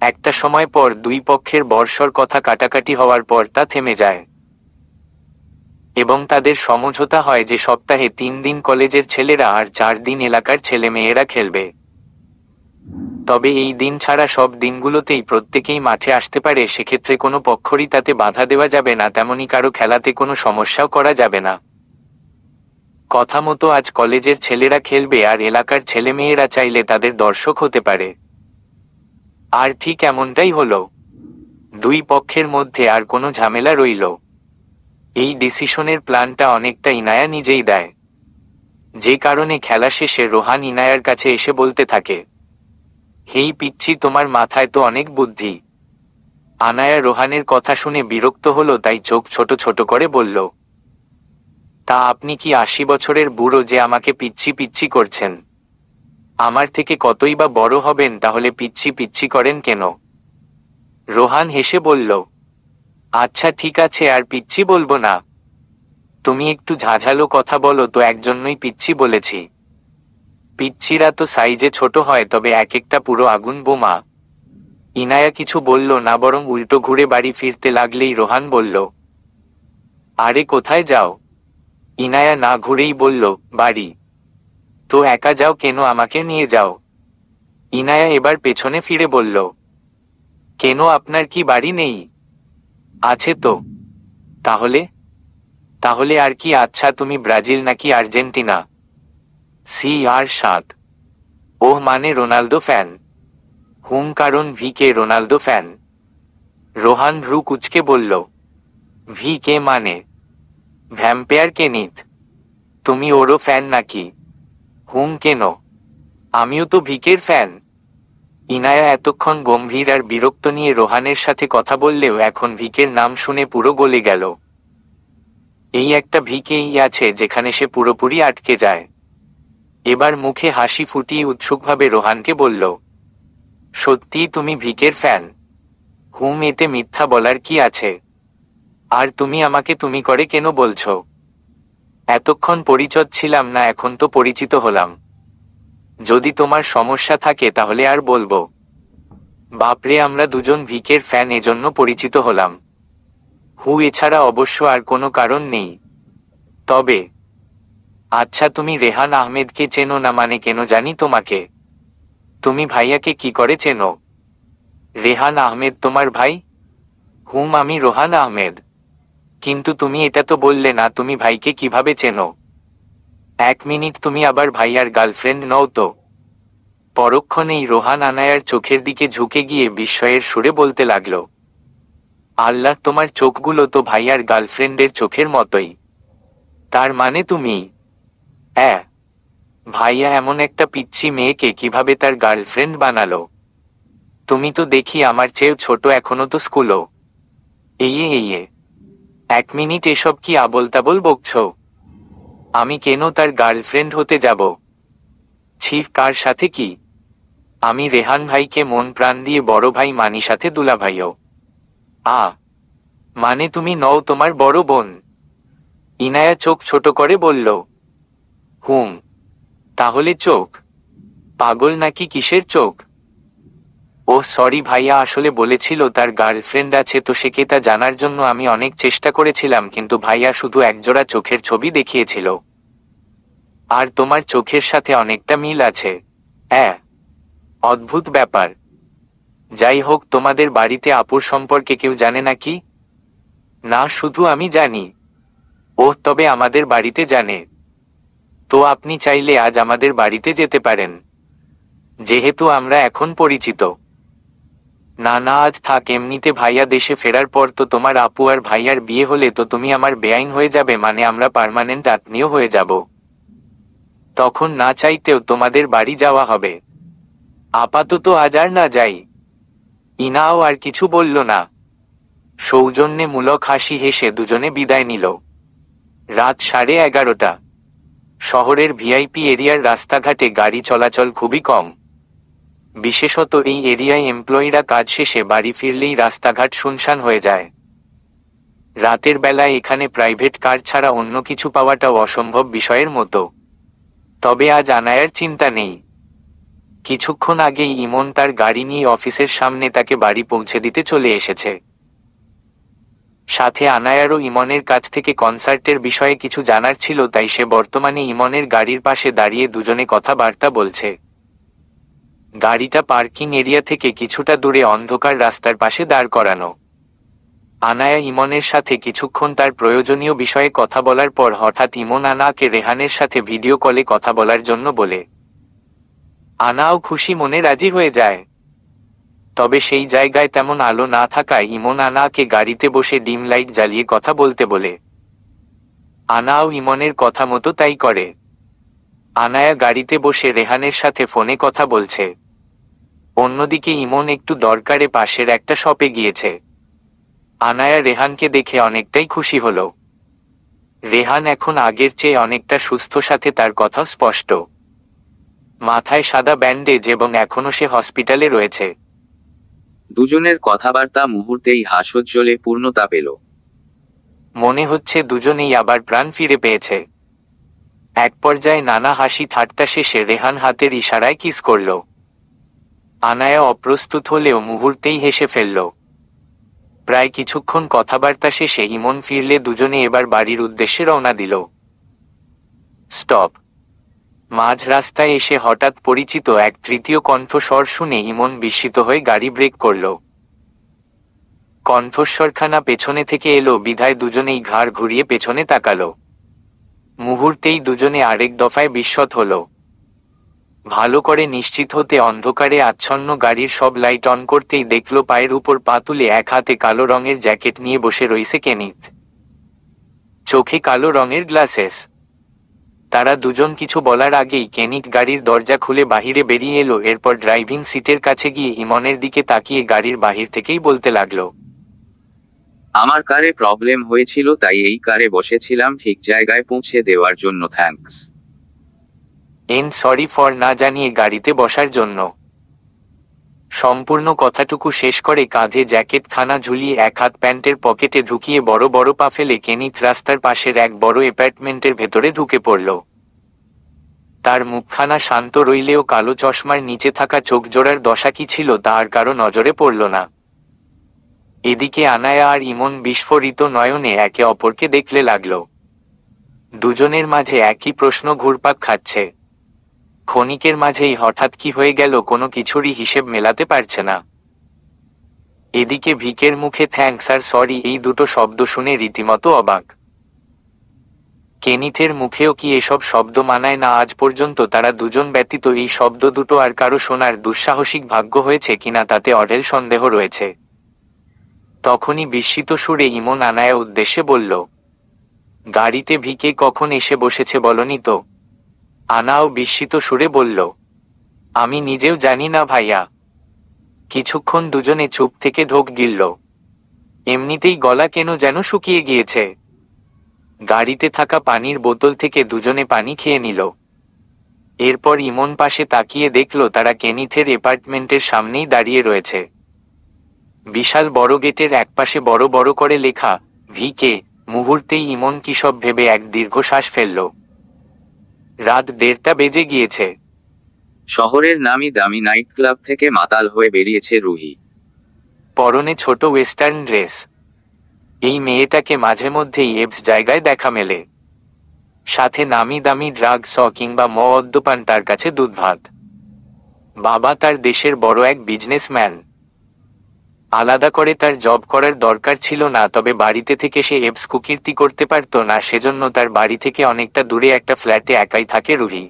একটা সময় পর দুই পক্ষের বর্ষর কথা কাটাকাটি হওয়ার পর তা থেমে যায় এবং তাদের সমঝোতা হয় যে সপ্তাহে 3 দিন কলেজের ছেলেরা আর 4 দিন এলাকার ছেলে মেয়েরা খেলবে। তবে এই দিন ছাড়া সব দিনগুলোতেই প্রত্যেকেই মাঠে আসতে পারে। সেক্ষেত্রে কোনো পক্ষরই তাতে বাধা দেওয়া যাবে না, তেমনি কারো খেলাতে কোনো সমস্যাও করা যাবে না। কথা মতো আজ কলেজের ছেলেরা খেলবে আর এলাকার ছেলে মেয়েরা চাইলে তাদের দর্শক হতে পারে। আর ঠিক এমনটাই হলো। দুই পক্ষের মধ্যে আর কোনো ঝামেলা রইল। এই ডিসিশনের প্ল্যানটা অনেকটা ইনায়া নিজেই দেয়, যে কারণে খেলা শেষে রোহান ইনায়ার কাছে এসে বলতে থাকে, হেই পিচ্ছি, তোমার মাথায় তো অনেক বুদ্ধি। আনায়া রোহানের কথা শুনে বিরক্ত হলো, তাই চোখ ছোট ছোট করে বলল, তা আপনি কি 80 বছরের বুড়ো যে আমাকে পিচ্ছি পিচ্ছি করছেন? আমার থেকে কতই বা বড় হবেন, তাহলে পিচ্ছি পিচ্ছি করেন কেন? রোহান হেসে বলল, আচ্ছা ঠিক আছে, আর পিচ্ছি বলবো না। তুমি একটু ঝাঝালো কথা বলো তো, একজন্যই পিচ্ছি বলেছি। পিচ্ছিরা তো সাইজে ছোট হয়, তবে এক একটা পুরো আগুন বোমা। ইনায়া কিছু বলল না, বরং উল্টো ঘুরে বাড়ি ফিরতে লাগলেই রোহান বলল, আরে কোথায় যাও? ইনায়া না ঘুরেই বলল, বাড়ি। তো একা যাও কেন, আমাকে নিয়ে যাও। ইনায়া এবার পেছনে ফিরে বলল, কেন, আপনার কি বাড়ি নেই? আছে তো। তাহলে? তাহলে আর কি? আচ্ছা তুমি ব্রাজিল নাকি আর্জেন্টিনা? CR7। ওহ, মানে রোনালদো ফ্যান? কারণ VK রোনালদো ফ্যান। রোহান ভ্রু কুঁচকে বলল, VK মানে? Vampire Kenneth. তুমি ওরও ফ্যান নাকি? কেন? আমিও তো ভিকের ফ্যান। ইনায়া এতক্ষণ গম্ভীর আর বিরক্ত নিয়ে রোহানের সাথে কথা বললেও এখন ভিকের নাম শুনে পুরো গলে গেল। এই একটা ভিকেই আছে যেখানে সে পুরোপুরি আটকে যায়। এবার মুখে হাসি ফুটিয়ে উৎসুকভাবে রোহানকে বলল, সত্যিই তুমি ভিকের ফ্যান? এতে মিথ্যা বলার কি আছে? আর তুমি আমাকে তুমি করে কেন বলছো? এতক্ষণ পরিচিত ছিলাম না, এখন তো পরিচিত হলাম। যদি তোমার সমস্যা থাকে তাহলে আর বলবো। বাপরে, আমরা দুজন ভিকের ফ্যান, এজন্য পরিচিত হলাম। এছাড়া অবশ্য আর কোনো কারণ নেই। তবে আচ্ছা, তুমি রেহান আহমেদকে চেনো না? মানে কেন জানি তোমাকে। তুমি ভাইয়াকে কি করে চেনো? রেহান আহমেদ তোমার ভাই? আমি রোহান আহমেদ। কিন্তু তুমি এটা তো বললে না, তুমি ভাইকে কিভাবে চেনো? 1 মিনিট, তুমি আবার ভাইয়ার গার্লফ্রেন্ড নও তো? পরক্ষণেই রোহান আনায়ার চোখের দিকে ঝুঁকে গিয়ে বিস্ময়ের সুরে বলতে লাগলো, আল্লাহ, তোমার চোখগুলো তো ভাইয়ার গার্লফ্রেন্ডের চোখের মতোই। তার মানে তুমি? হ্যাঁ। ভাইয়া এমন একটা পিচ্ছি মেয়েকে কিভাবে তার গার্লফ্রেন্ড বানালো? তুমি তো দেখি আমার চেয়েও ছোট, এখনো তো স্কুলও। এই 1 মিনিট, এসব কি আবোল তাবোল বকছ? আমি কেন তার গার্লফ্রেন্ড হতে যাব? ছি, কার সাথে কি? আমি রেহান ভাইকে মন প্রাণ দিয়ে বড় ভাই মানি, সাথে দুলা ভাইও। মানে তুমি নও তোমার বড় বোন? ইনায়া চোখ ছোট করে বলল। হুম। তাহলে চোখ? পাগল নাকি কিসের চোখ? ও সরি ভাইয়া, আসলে বলেছিল তার গার্লফ্রেন্ড আছে, তো সে কে তা জানার জন্য আমি অনেক চেষ্টা করেছিলাম, কিন্তু ভাইয়া শুধু একজোড়া চোখের ছবি দেখিয়েছিল। আর তোমার চোখের সাথে অনেকটা মিল আছে। হ্যাঁ। অদ্ভুত ব্যাপার। যাই হোক, তোমাদের বাড়িতে আপুর সম্পর্কে কেউ জানে নাকি? না, শুধু আমি জানি। ও, তবে আমাদের বাড়িতে জানে। তো আপনি চাইলে আজ আমাদের বাড়িতে যেতে পারেন, যেহেতু আমরা এখন পরিচিত। না না, আজ থাক, এমনিতে ভাইয়া দেশে ফেরার পর তো তোমার আপু আর ভাইয়ার বিয়ে হলে তো তুমি আমার বেআইন হয়ে যাবে, মানে আমরা পার্মানেন্ট আত্মীয় হয়ে যাব। তখন না চাইতেও তোমাদের বাড়ি যাওয়া হবে। আপাতত আজ আর না যাই। ইনাও আর কিছু বলল না। সৌজন্যমূলক হাসি হেসে দুজনে বিদায় নিল। রাত 11:30। শহরের ভিআইপি এরিয়ার রাস্তাঘাটে গাড়ি চলাচল খুবই কম। বিশেষত এই এরিয়ায় এমপ্লয়িরা কাজ শেষে বাড়ি ফিরলেই রাস্তাঘাট শুনশান হয়ে যায়। রাতের বেলায় এখানে প্রাইভেট কার ছাড়া অন্য কিছু পাওয়াটাও অসম্ভব বিষয়ের মতো। তবে আজ আনায়ার চিন্তা নেই। কিছুক্ষণ আগেই ইমন তার গাড়ি নিয়ে অফিসের সামনে তাকে বাড়ি পৌঁছে দিতে চলে এসেছে। সাথে আনায়ারও ইমনের কাছ থেকে কনসার্টের বিষয়ে কিছু জানার ছিল, তাই সে বর্তমানে ইমনের গাড়ির পাশে দাঁড়িয়ে দুজনে কথাবার্তা বলছে। গাড়িটা পার্কিং এরিয়া থেকে কিছুটা দূরে অন্ধকার রাস্তার পাশে দাঁড় করানো। আনায়া ইমনের সাথে কিছুক্ষণ তার প্রয়োজনীয় বিষয়ে কথা বলার পর হঠাৎ ইমন আনাকে রেহানের সাথে ভিডিও কলে কথা বলার জন্য বলে। আনাও খুশি মনে রাজি হয়ে যায়। তবে সেই জায়গায় তেমন আলো না থাকায় ইমন আনাকে গাড়িতে বসে ডিম লাইট জ্বালিয়ে কথা বলতে বলে। আনাও ইমনের কথা মতো তাই করে। আনায়া গাড়িতে বসে রেহানের সাথে ফোনে কথা বলছে। অন্যদিকে ইমন একটু দরকারে পাশের একটা শপে গিয়েছে। আনায়া রেহানকে দেখে অনেকটাই খুশি হলো। রেহান এখন আগের চেয়ে অনেকটা সুস্থ, সাথে তার কথা স্পষ্ট। মাথায় সাদা ব্যান্ডেজ এবং এখনো সে হসপিটালে রয়েছে। দুজনের কথাবার্তা মুহূর্তেই হাস্যোজ্জ্বলে পূর্ণতা পেল। মনে হচ্ছে দুজনেই আবার প্রাণ ফিরে পেয়েছে। এক পর্যায়ে নানা হাসি ঠাট্টা শেষে রেহান হাতের ইশারায় কিস করল। আনায়া অপ্রস্তুত হলেও মুহূর্তেই হেসে ফেলল। প্রায় কিছুক্ষণ কথাবার্তা শেষে ইমন ফিরলে দুজনে এবার বাড়ির উদ্দেশ্যে রওনা দিল। স্টপ। মাঝ রাস্তায় এসে হঠাৎ পরিচিত এক তৃতীয় কণ্ঠস্বর শুনে ইমন বিস্মিত হয়ে গাড়ি ব্রেক করল। কণ্ঠস্বরখানা পেছনে থেকে এলো বিধায় দুজনেই ঘাড় ঘুরিয়ে পেছনে তাকালো। মুহূর্তেই দুজনে আরেক দফায় বিস্মত হল। ভালো করে নিশ্চিত হতে অন্ধকারে আচ্ছন্ন গাড়ির সব লাইট অন করতেই দেখল পায়ের উপর পা তুলে এক হাতে কালো রঙের জ্যাকেট নিয়ে বসে রয়েছে কেনিথ। চোখে কালো রঙের গ্লাসেস। তারা দুজন কিছু বলার আগেই কেনিথ গাড়ির দরজা খুলে বাহিরে বেরিয়ে এলো। এরপর ড্রাইভিং সিটের কাছে গিয়ে ইমনের দিকে তাকিয়ে গাড়ির বাহির থেকেই বলতে লাগলো, আমার কারে প্রবলেম হয়েছিল, তাই এই কারে বসেছিলাম, ঠিক জায়গায় পৌঁছে দেওয়ার জন্য থ্যাঙ্কস। সরি ফর না জানিয়ে গাড়িতে বসার জন্য। সম্পূর্ণ কথাটুকু শেষ করে কাঁধে জ্যাকেট খানা ঝুলিয়ে এক হাত প্যান্টের পকেটে ঢুকিয়ে বড় বড় পা ফেলে কেনিথ রাস্তার পাশের এক বড় অ্যাপার্টমেন্টের ভেতরে ঢুকে পড়ল। তার মুখখানা শান্ত রইলেও কালো চশমার নিচে থাকা চোখ জোড়ার দশা কি ছিল তা আর কারো নজরে পড়ল না। এদিকে আনায়া আর ইমন বিস্ফোরিত নয়নে একে অপরকে দেখলে লাগল। দুজনের মাঝে একই প্রশ্ন ঘুরপাক খাচ্ছে। ক্ষণিকের মাঝেই হঠাৎ কি হয়ে গেল কোনো কিছুরই হিসেব মেলাতে পারছে না। এদিকে ভিকের মুখে থ্যাঙ্কস আর সরি এই দুটো শব্দ শুনে রীতিমতো অবাক। কেনিথের মুখেও কি এসব শব্দ মানায় না? আজ পর্যন্ত তারা দুজন ব্যতীত এই শব্দ দুটো আর কারো শোনার দুঃসাহসিক ভাগ্য হয়েছে কিনা তাতে অঢেল সন্দেহ রয়েছে। তখনই বিস্মিত সুরে ইমন আনায়া উদ্দেশ্যে বলল, গাড়িতে ভিকে কখন এসে বসেছে বলনি তো? আনাও বিস্মিত সুরে বলল, আমি নিজেও জানি না ভাইয়া। কিছুক্ষণ দুজনে চুপ থেকে ঢোক গিলল। এমনিতেই গলা কেন যেন শুকিয়ে গিয়েছে। গাড়িতে থাকা পানির বোতল থেকে দুজনে পানি খেয়ে নিল। এরপর ইমন পাশে তাকিয়ে দেখল তারা কেনিথের অ্যাপার্টমেন্টের সামনেই দাঁড়িয়ে রয়েছে। বিশাল বড় গেটের একপাশে বড় বড় করে লেখা ভিকে। মুহূর্তেই ইমন কি সব ভেবে এক দীর্ঘশ্বাস ফেলল। রাত 1:30 বেজে গিয়েছে। শহরের নামি দামি নাইট ক্লাব থেকে মাতাল হয়ে বেরিয়েছে রুহি। পরনে ছোট ওয়েস্টার্ন ড্রেস। এই মেয়েটাকে মাঝে মধ্যেই এবস জায়গায় দেখা মেলে। সাথে নামি দামি ড্রাগস কিংবা মদ্যপান, তার কাছে দুধ ভাত। বাবা তার দেশের বড় এক বিজনেসম্যান। আলাদা করে তার জব করার দরকার ছিল না, তবে বাড়িতে থেকে সে এবস কুকীর্তি করতে পারত না, সেজন্য তার বাড়ি থেকে অনেকটা দূরে একটা ফ্ল্যাটে একাই থাকে রুহি।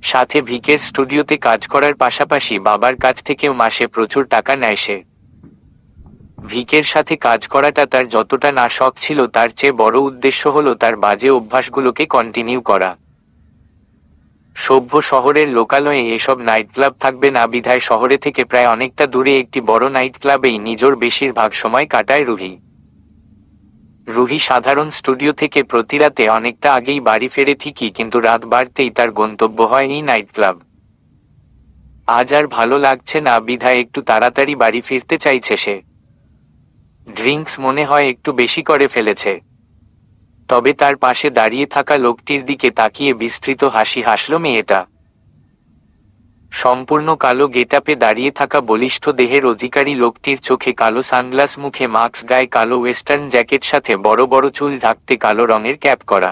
সাথে ভিকের স্টুডিওতে কাজ করার পাশাপাশি বাবার কাছ থেকেও মাসে প্রচুর টাকা নেয় সে। ভিকের সাথে কাজ করাটা তার যতটা না শখ ছিল, তার চেয়ে বড় উদ্দেশ্য হলো তার বাজে অভ্যাসগুলোকে কন্টিনিউ করা। সভ্য শহরের লোকালয়ে এসব নাইট ক্লাব থাকবে না বিধায় শহরে থেকে প্রায় অনেকটা দূরে একটি বড় নাইট ক্লাবেই নিজের বেশিরভাগ সময় কাটায় রুহি। রুহি সাধারণ স্টুডিও থেকে প্রতি রাতে অনেকটা আগেই বাড়ি ফেরে ঠিকই, কিন্তু রাত বাড়তেই তার গন্তব্য হয় এই নাইট ক্লাব। আজ আর ভালো লাগছে না বিধায় একটু তাড়াতাড়ি বাড়ি ফিরতে চাইছে সে। ড্রিঙ্কস মনে হয় একটু বেশি করে ফেলেছে। তবে তার পাশে দাঁড়িয়ে থাকা লোকটির দিকে তাকিয়ে বিস্তৃত হাসি হাসল মেয়েটা। সম্পূর্ণ কালো গেটআপে দাঁড়িয়ে থাকা বলিষ্ঠ দেহের অধিকারী লোকটির চোখে কালো সানগ্লাস, মুখে মাস্ক, গায়ে কালো ওয়েস্টার্ন জ্যাকেট, সাথে বড় বড় চুল ঢাকতে কালো রঙের ক্যাপ করা।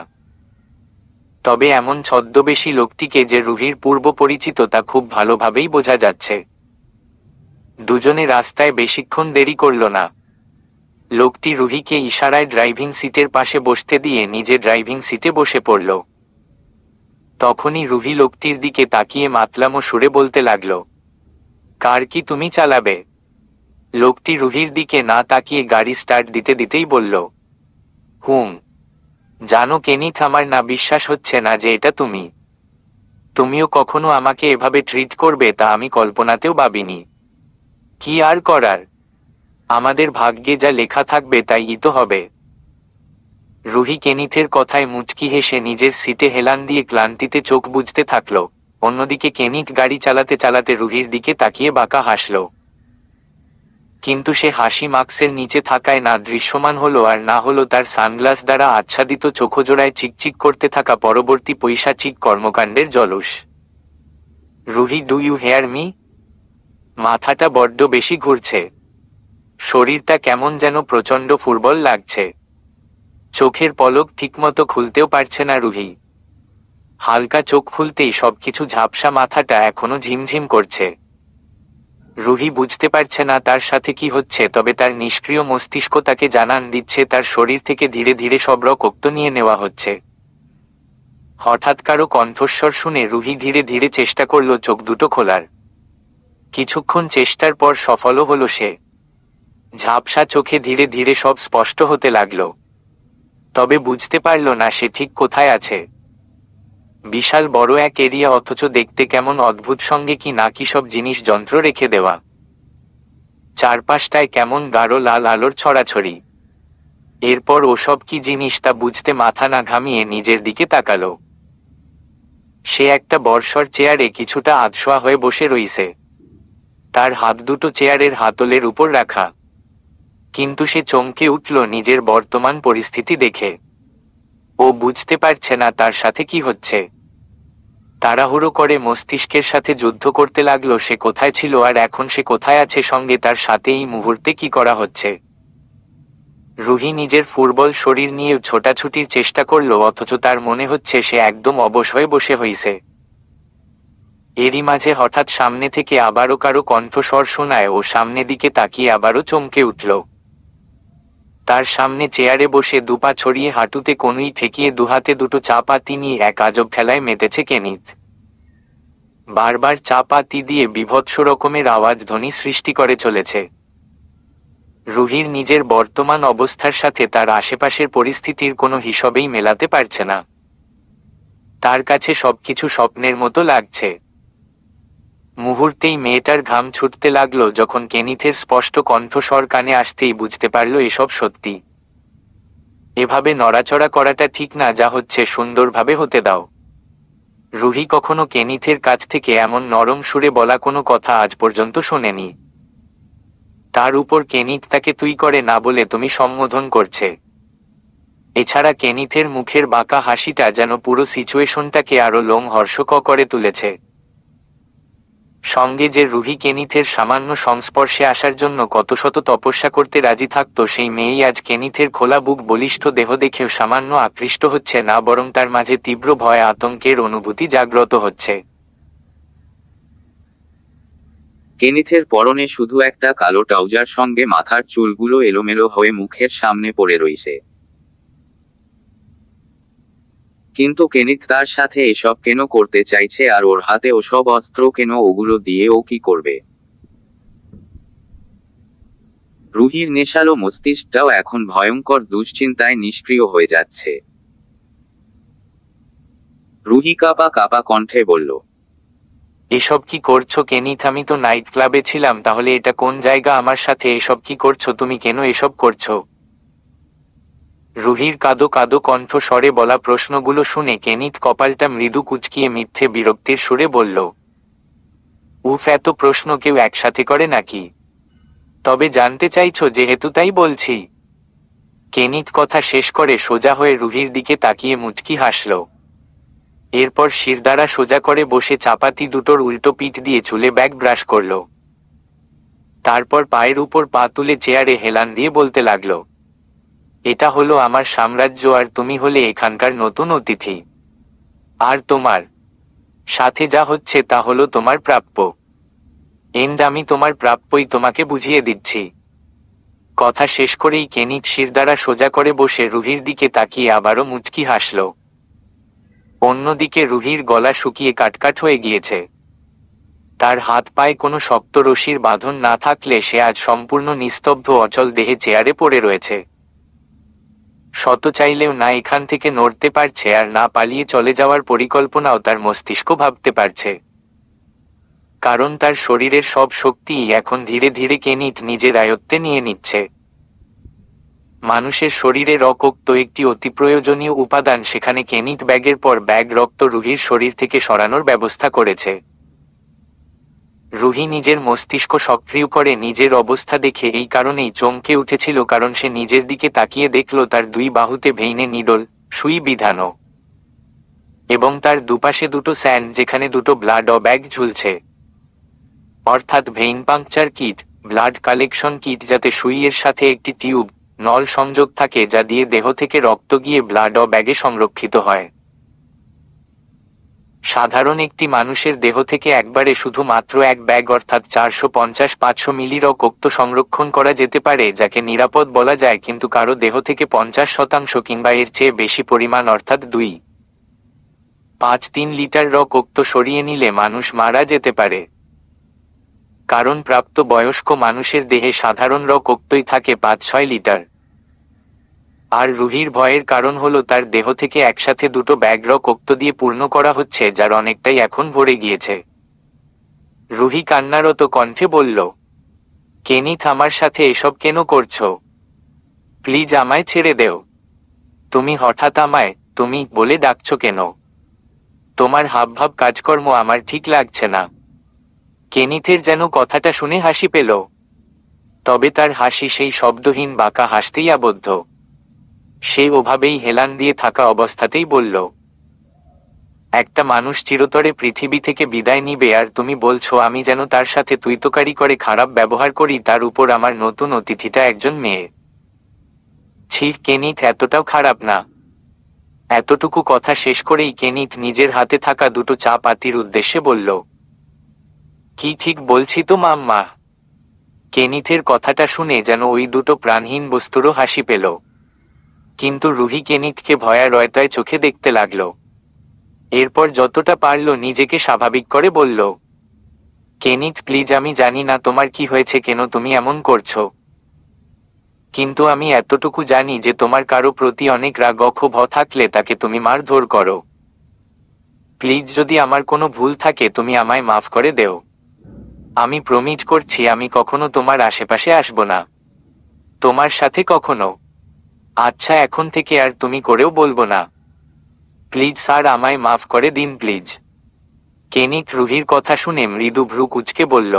তবে এমন ছদ্মবেশী লোকটিকে যে রুহির পূর্ব পরিচিত তা খুব ভালোভাবেই বোঝা যাচ্ছে। দুজনে রাস্তায় বেশিক্ষণ দেরি করল না। লোকটি রুহিকে ইশারায় ড্রাইভিং সিটের পাশে বসতে দিয়ে নিজে ড্রাইভিং সিটে বসে পড়ল। তখনই রুহি লোকটির দিকে তাকিয়ে মাতলামো সুরে বলতে লাগল, কার কি তুমি চালাবে? লোকটি রুহির দিকে না তাকিয়ে গাড়ি স্টার্ট দিতে দিতেই বলল, হুম। জানো কেনিথ, আমার না বিশ্বাস হচ্ছে না যে এটা তুমি। তুমিও কখনো আমাকে এভাবে ট্রিট করবে তা আমি কল্পনাতেও ভাবিনি। কি আর করার, আমাদের ভাগ্যে যা লেখা থাকবে তাই তো হবে। রুহি কেনিথের কথায় মুচকি হেসে নিজের সিটে হেলান দিয়ে ক্লান্তিতে চোখ বুজতে থাকল। অন্যদিকে কেনিথ গাড়ি চালাতে চালাতে রুহির দিকে তাকিয়ে বাঁকা হাসল। কিন্তু সে হাসি মাস্কের নিচে থাকায় না দৃশ্যমান হলো আর না হলো তার সানগ্লাস দ্বারা আচ্ছাদিত চোখজোড়ায় চিকচিক করতে থাকা পরবর্তী পৈশাচিক কর্মকাণ্ডের জলস। Ruhi, do you hear me? মাথাটা বড্ড বেশি ঘুরছে। শরীরটা কেমন যেন প্রচণ্ড ফুরবল লাগছে। চোখের পলক ঠিকমতো খুলতেও পারছে না রুহি। হালকা চোখ খুলতেই সবকিছু ঝাপসা, মাথাটা এখনো ঝিমঝিম করছে। রুহি বুঝতে পারছে না তার সাথে কি হচ্ছে, তবে তার নিষ্ক্রিয় মস্তিষ্ক তাকে জানান দিচ্ছে তার শরীর থেকে ধীরে ধীরে সব রক্ত নিয়ে নেওয়া হচ্ছে। হঠাৎ কারো কণ্ঠস্বর শুনে রুহি ধীরে ধীরে চেষ্টা করল চোখ দুটো খোলার। কিছুক্ষণ চেষ্টার পর সফলও হলো সে। ঝাপসা চোখে ধীরে ধীরে সব স্পষ্ট হতে লাগল। তবে বুঝতে পারল না সে ঠিক কোথায় আছে। বিশাল বড় এক এরিয়া, অথচ দেখতে কেমন অদ্ভুত, সঙ্গে কি না কি সব জিনিস যন্ত্র রেখে দেওয়া। চারপাশটায় কেমন গাঢ় লাল আলোর ছড়াছড়ি। এরপর ওসব কি জিনিস তা বুঝতে মাথা না ঘামিয়ে নিজের দিকে তাকালো। সে একটা বর্ষর চেয়ারে কিছুটা আধশোয়া হয়ে বসে রইছে। তার হাত দুটো চেয়ারের হাতলের উপর রাখা। কিন্তু সে চমকে উঠল নিজের বর্তমান পরিস্থিতি দেখে। ও বুঝতে পারছে না তার সাথে কি হচ্ছে। তাড়াহুড়ো করে মস্তিষ্কের সাথে যুদ্ধ করতে লাগলো সে কোথায় ছিল আর এখন সে কোথায় আছে, সঙ্গে তার সাথে এই মুহূর্তে কি করা হচ্ছে। রুহি নিজের ফুটবল শরীর নিয়ে ছোটাছুটির চেষ্টা করলো, অথচ তার মনে হচ্ছে সে একদম অবশ হয়ে বসে হইছে। এরই মাঝে হঠাৎ সামনে থেকে আবারও কারো কণ্ঠস্বর শোনায় ও সামনে দিকে তাকিয়ে আবারও চমকে উঠল। তার সামনে চেয়ারে বসে দুপা ছড়িয়ে হাঁটুতে কনুই ঠেকিয়ে দুহাতে দুটো চা পাতি নিয়ে এক আজব খেলায় মেতেছে কেনিথ। বারবার চা পাতি দিয়ে বীভৎস রকমের আওয়াজ ধ্বনি সৃষ্টি করে চলেছে। রুহির নিজের বর্তমান অবস্থার সাথে তার আশেপাশের পরিস্থিতির কোনো হিসাবেই মেলাতে পারছে না। তার কাছে সবকিছু স্বপ্নের মতো লাগছে। মুহূর্তেই মেয়েটার ঘাম ছুটতে লাগলো যখন কেনিথের স্পষ্ট কণ্ঠস্বর কানে আসতেই বুঝতে পারল এসব সত্যি। এভাবে নড়াচড়া করাটা ঠিক না, যা হচ্ছে সুন্দরভাবে হতে দাও। রুহি কখনো কেনিথের কাছ থেকে এমন নরম সুরে বলা কোনো কথা আজ পর্যন্ত শোনেনি। তার উপর কেনিথ তাকে তুই করে না বলে তুমি সম্বোধন করছে। এছাড়া কেনিথের মুখের বাঁকা হাসিটা যেন পুরো সিচুয়েশনটাকে আরো লোমহর্ষক করে তুলেছে। সঙ্গে যে রুহি কেনিথের সামান্য সংস্পর্শে আসার জন্য কত শত তপস্যা করতে রাজি থাকত, সেই মেয়েই আজ কেনিথের খোলা বুক বলিষ্ঠ দেহ দেখেও সামান্য আকৃষ্ট হচ্ছে না, বরং তার মাঝে তীব্র ভয় আতঙ্কের অনুভূতি জাগ্রত হচ্ছে। কেনিথের পরনে শুধু একটা কালো ট্রাউজার, সঙ্গে মাথার চুলগুলো এলোমেলো হয়ে মুখের সামনে পড়ে রইছে। কিন্তু কেনিথ তার সাথে এসব কেন করতে চাইছে, আর ওর হাতে ওসব অস্ত্র কেন? ওগুলো দিয়ে ও কি করবে? রুহির নেশালো মস্তিষ্কটাও এখন ভয়ঙ্কর দুশ্চিন্তায় নিষ্ক্রিয় হয়ে যাচ্ছে। রুহি কাঁপা কাঁপা কণ্ঠে বলল, এসব কি করছো কেনিথ? আমি তো নাইট ক্লাবে ছিলাম। তাহলে এটা কোন জায়গা? আমার সাথে এসব কি করছো তুমি? কেন এসব করছো? রুহির কাদো কাদো কণ্ঠ স্বরে বলা প্রশ্নগুলো শুনে কেনিথ কপালটা মৃদু কুঁচকিয়ে মিথ্যে বিরক্তির সুরে বলল, উফ, এত প্রশ্ন কেউ একসাথে করে নাকি? তবে জানতে চাইছো যেহেতু তাই বলছি। কেনিথ কথা শেষ করে সোজা হয়ে রুহির দিকে তাকিয়ে মুচকি হাসল। এরপর শিরদাঁড়া সোজা করে বসে চাপাতি দুটোর উল্টো পিঠ দিয়ে চুলে ব্যাগ ব্রাশ করল। তারপর পায়ের উপর পা তুলে চেয়ারে হেলান দিয়ে বলতে লাগলো, এটা হলো আমার সাম্রাজ্য, আর তুমি হলে এখানকার নতুন অতিথি। আর তোমার সাথে যা হচ্ছে তা হলো তোমার প্রাপ্য। আমি তোমার প্রাপ্যই তোমাকে বুঝিয়ে দিচ্ছি। কথা শেষ করেই কেনিথ শিরদাঁড়া সোজা করে বসে রুহির দিকে তাকিয়ে আবারও মুচকি হাসল। অন্যদিকে রুহির গলা শুকিয়ে কাটকাট হয়ে গিয়েছে। তার হাত পায়ে কোনো শক্ত রশির বাঁধন না থাকলে সে আজ সম্পূর্ণ নিস্তব্ধ অচল দেহে চেয়ারে পড়ে রয়েছে। শত চাইলেও না এখান থেকে নড়তে পারছে, আর না পালিয়ে চলে যাওয়ার পরিকল্পনাও তার মস্তিষ্ক ভাবতে পারছে। কারণ তার শরীরের সব শক্তিই এখন ধীরে ধীরে কেনিথ নিজের আয়ত্তে নিয়ে নিচ্ছে। মানুষের শরীরে রক্ত একটি অতি প্রয়োজনীয় উপাদান, সেখানে কেনিথ ব্যাগের পর ব্যাগ রক্ত রুহির শরীর থেকে সরানোর ব্যবস্থা করেছে। রুহি নিজের মস্তিষ্ক সক্রিয় করে নিজের অবস্থা দেখে এই কারণেই চমকে উঠেছিল, কারণ সে নিজের দিকে তাকিয়ে দেখল তার দুই বাহুতে ভেইনে নিডল সুই বিধানো, এবং তার দুপাশে দুটো স্যান্ড, যেখানে দুটো ব্লাড ব্যাগ ঝুলছে। অর্থাৎ vein puncture kit, blood collection kit, যাতে সুইয়ের সাথে একটি টিউব নল সংযোগ থাকে, যা দিয়ে দেহ থেকে রক্ত গিয়ে ব্লাড ব্যাগে সংরক্ষিত হয়। সাধারণ একটি মানুষের দেহ থেকে একবারে শুধুমাত্র এক ব্যাগ অর্থাৎ 450-500 মিলি রক্ত সংরক্ষণ করা যেতে পারে, যাকে নিরাপদ বলা যায়, কিন্তু কারো দেহ থেকে 50% কিংবা এর চেয়ে বেশি পরিমাণ অর্থাৎ 2.5-3 লিটার রক্ত সরিয়ে নিলে মানুষ মারা যেতে পারে। কারণ প্রাপ্ত বয়স্ক মানুষের দেহে সাধারণ রক্তই থাকে 5-6 লিটার। আর রুহির ভয়ের কারণ হলো তার দেহ থেকে একসাথে দুটো ব্যাগ রক্ত দিয়ে পূর্ণ করা হচ্ছে, যার অনেকটাই এখন ভরে গিয়েছে। রুহি কান্নারত কণ্ঠে বলল, কেনিথ, আমার সাথে এসব কেন করছো? প্লিজ আমায় ছেড়ে দেও। তুমি হঠাৎ আমায় তুমি বলে ডাকছো কেন? তোমার হাবভাব কাজকর্ম আমার ঠিক লাগছে না। কেনিথের যেন কথাটা শুনে হাসি পেল, তবে তার হাসি সেই শব্দহীন বাঁকা হাসতেই আবদ্ধ। সে ওভাবেই হেলান দিয়ে থাকা অবস্থাতেই বলল, একটা মানুষ চিরতরে পৃথিবী থেকে বিদায় নিবে, আর তুমি বলছো আমি যেন তার সাথে তুইতকারি করে খারাপ ব্যবহার করি, তার উপর আমার নতুন অতিথিটা একজন মেয়ে। ছি কেনিথ, এতটাও খারাপ না। এতটুকু কথা শেষ করেই কেনিথ নিজের হাতে থাকা দুটো চা পাতির উদ্দেশ্যে বলল, কি ঠিক বলছি তো মাম্মা? কেনিথের কথাটা শুনে যেন ওই দুটো প্রাণহীন বস্তুরও হাসি পেল। কিন্তু রুহি কেনিথকে ভয়ারয়তায় চোখে দেখতে লাগল। এরপর যতটা পারল নিজেকে স্বাভাবিক করে বলল, কেনিথ প্লিজ, আমি জানি না তোমার কি হয়েছে, কেন তুমি এমন করছো, কিন্তু আমি এতটুকু জানি যে তোমার কারো প্রতি অনেক রাগ ক্ষোভ থাকলে তাকে তুমি মারধর করো। প্লিজ, যদি আমার কোনো ভুল থাকে তুমি আমায় মাফ করে দেও। আমি প্রমিস করছি আমি কখনো তোমার আশেপাশে আসব না, তোমার সাথে কখনো। আচ্ছা, এখন থেকে আর তুমি করেও বলবো না। প্লিজ স্যার, আমায় মাফ করে দিন প্লিজ। কেনিথ রুহির কথা শুনে মৃদু ভ্রু কুঁচকে বলল,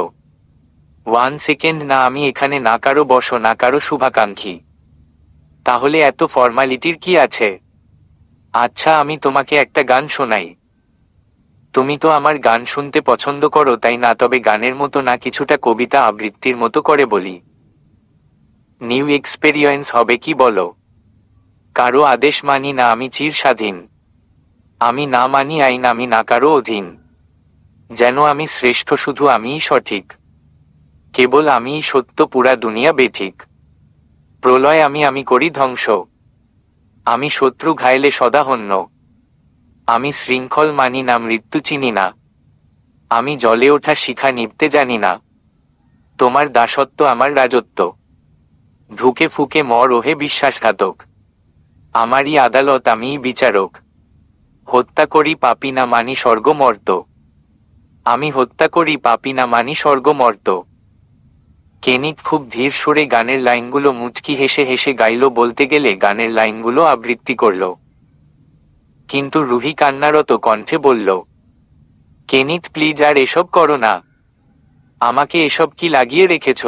1 সেকেন্ড না, আমি এখানে না কারো বশ না কারো শুভাকাঙ্ক্ষী। তাহলে এত ফর্মালিটির কি আছে? আচ্ছা, আমি তোমাকে একটা গান শোনাই। তুমি তো আমার গান শুনতে পছন্দ করো তাই না? তবে গানের মতো না, কিছুটা কবিতা আবৃত্তির মতো করে বলি। নিউ এক্সপেরিয়েন্স হবে কি বলো? কারো আদেশ মানি না, আমি চির স্বাধীন। আমি না মানি আইন, আমি না কারো অধীন। যেন আমি শ্রেষ্ঠ, শুধু আমিই সঠিক। কেবল আমিই সত্য, পুরা দুনিয়া বেঠিক। প্রলয় আমি করি ধ্বংস। আমি শত্রু ঘায়েলে সদা হন্য। আমি শৃঙ্খল মানি না, মৃত্যু চিনি না। আমি জলে ওঠা শিখা নিভতে জানি না। তোমার দাসত্ব আমার রাজত্ব। ধুকে ফুকে মর ওহে বিশ্বাসঘাতক। আমারই আদালত, আমিই বিচারক। হত্যা করি পাপি না, মানি স্বর্গমর্ত। আমি হত্যা করি পাপি না, মানি স্বর্গমর্ত। কেনিথ খুব ধীর সুরে গানের লাইনগুলো মুচকি হেসে হেসে গাইল, বলতে গেলে গানের লাইনগুলো আবৃত্তি করল। কিন্তু রুহি কান্নারত কণ্ঠে বলল, কেনিথ প্লিজ, আর এসব করো না। আমাকে এসব কি লাগিয়ে রেখেছ?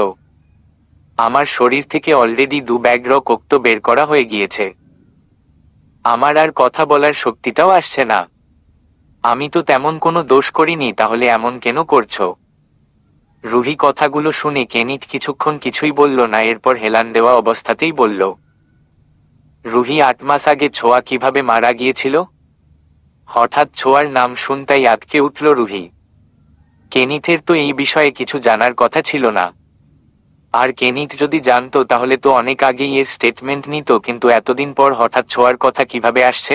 আমার শরীর থেকে অলরেডি 2 ব্যাগ রক্ত বের করা হয়ে গিয়েছে। আমার আর কথা বলার শক্তিটাও আসছে না। আমি তো তেমন কোনো দোষ করিনি, তাহলে এমন কেন করছো? রুহি কথাগুলো শুনে কেনিথ কিছুক্ষণ কিছুই বলল না, এরপর হেলান দেওয়া অবস্থাতেই বলল, রুহি, 8 মাস আগে ছোঁয়া কিভাবে মারা গিয়েছিল? হঠাৎ ছোঁয়ার নাম শুনতেই আঁতকে উঠল রুহি। কেনিথের তো এই বিষয়ে কিছু জানার কথা ছিল না। আর কেনিথ যদি জানতো তাহলে তো অনেক আগেই এর স্টেটমেন্ট নিত, কিন্তু এতদিন পর হঠাৎ ছোঁয়ার কথা কিভাবে আসছে?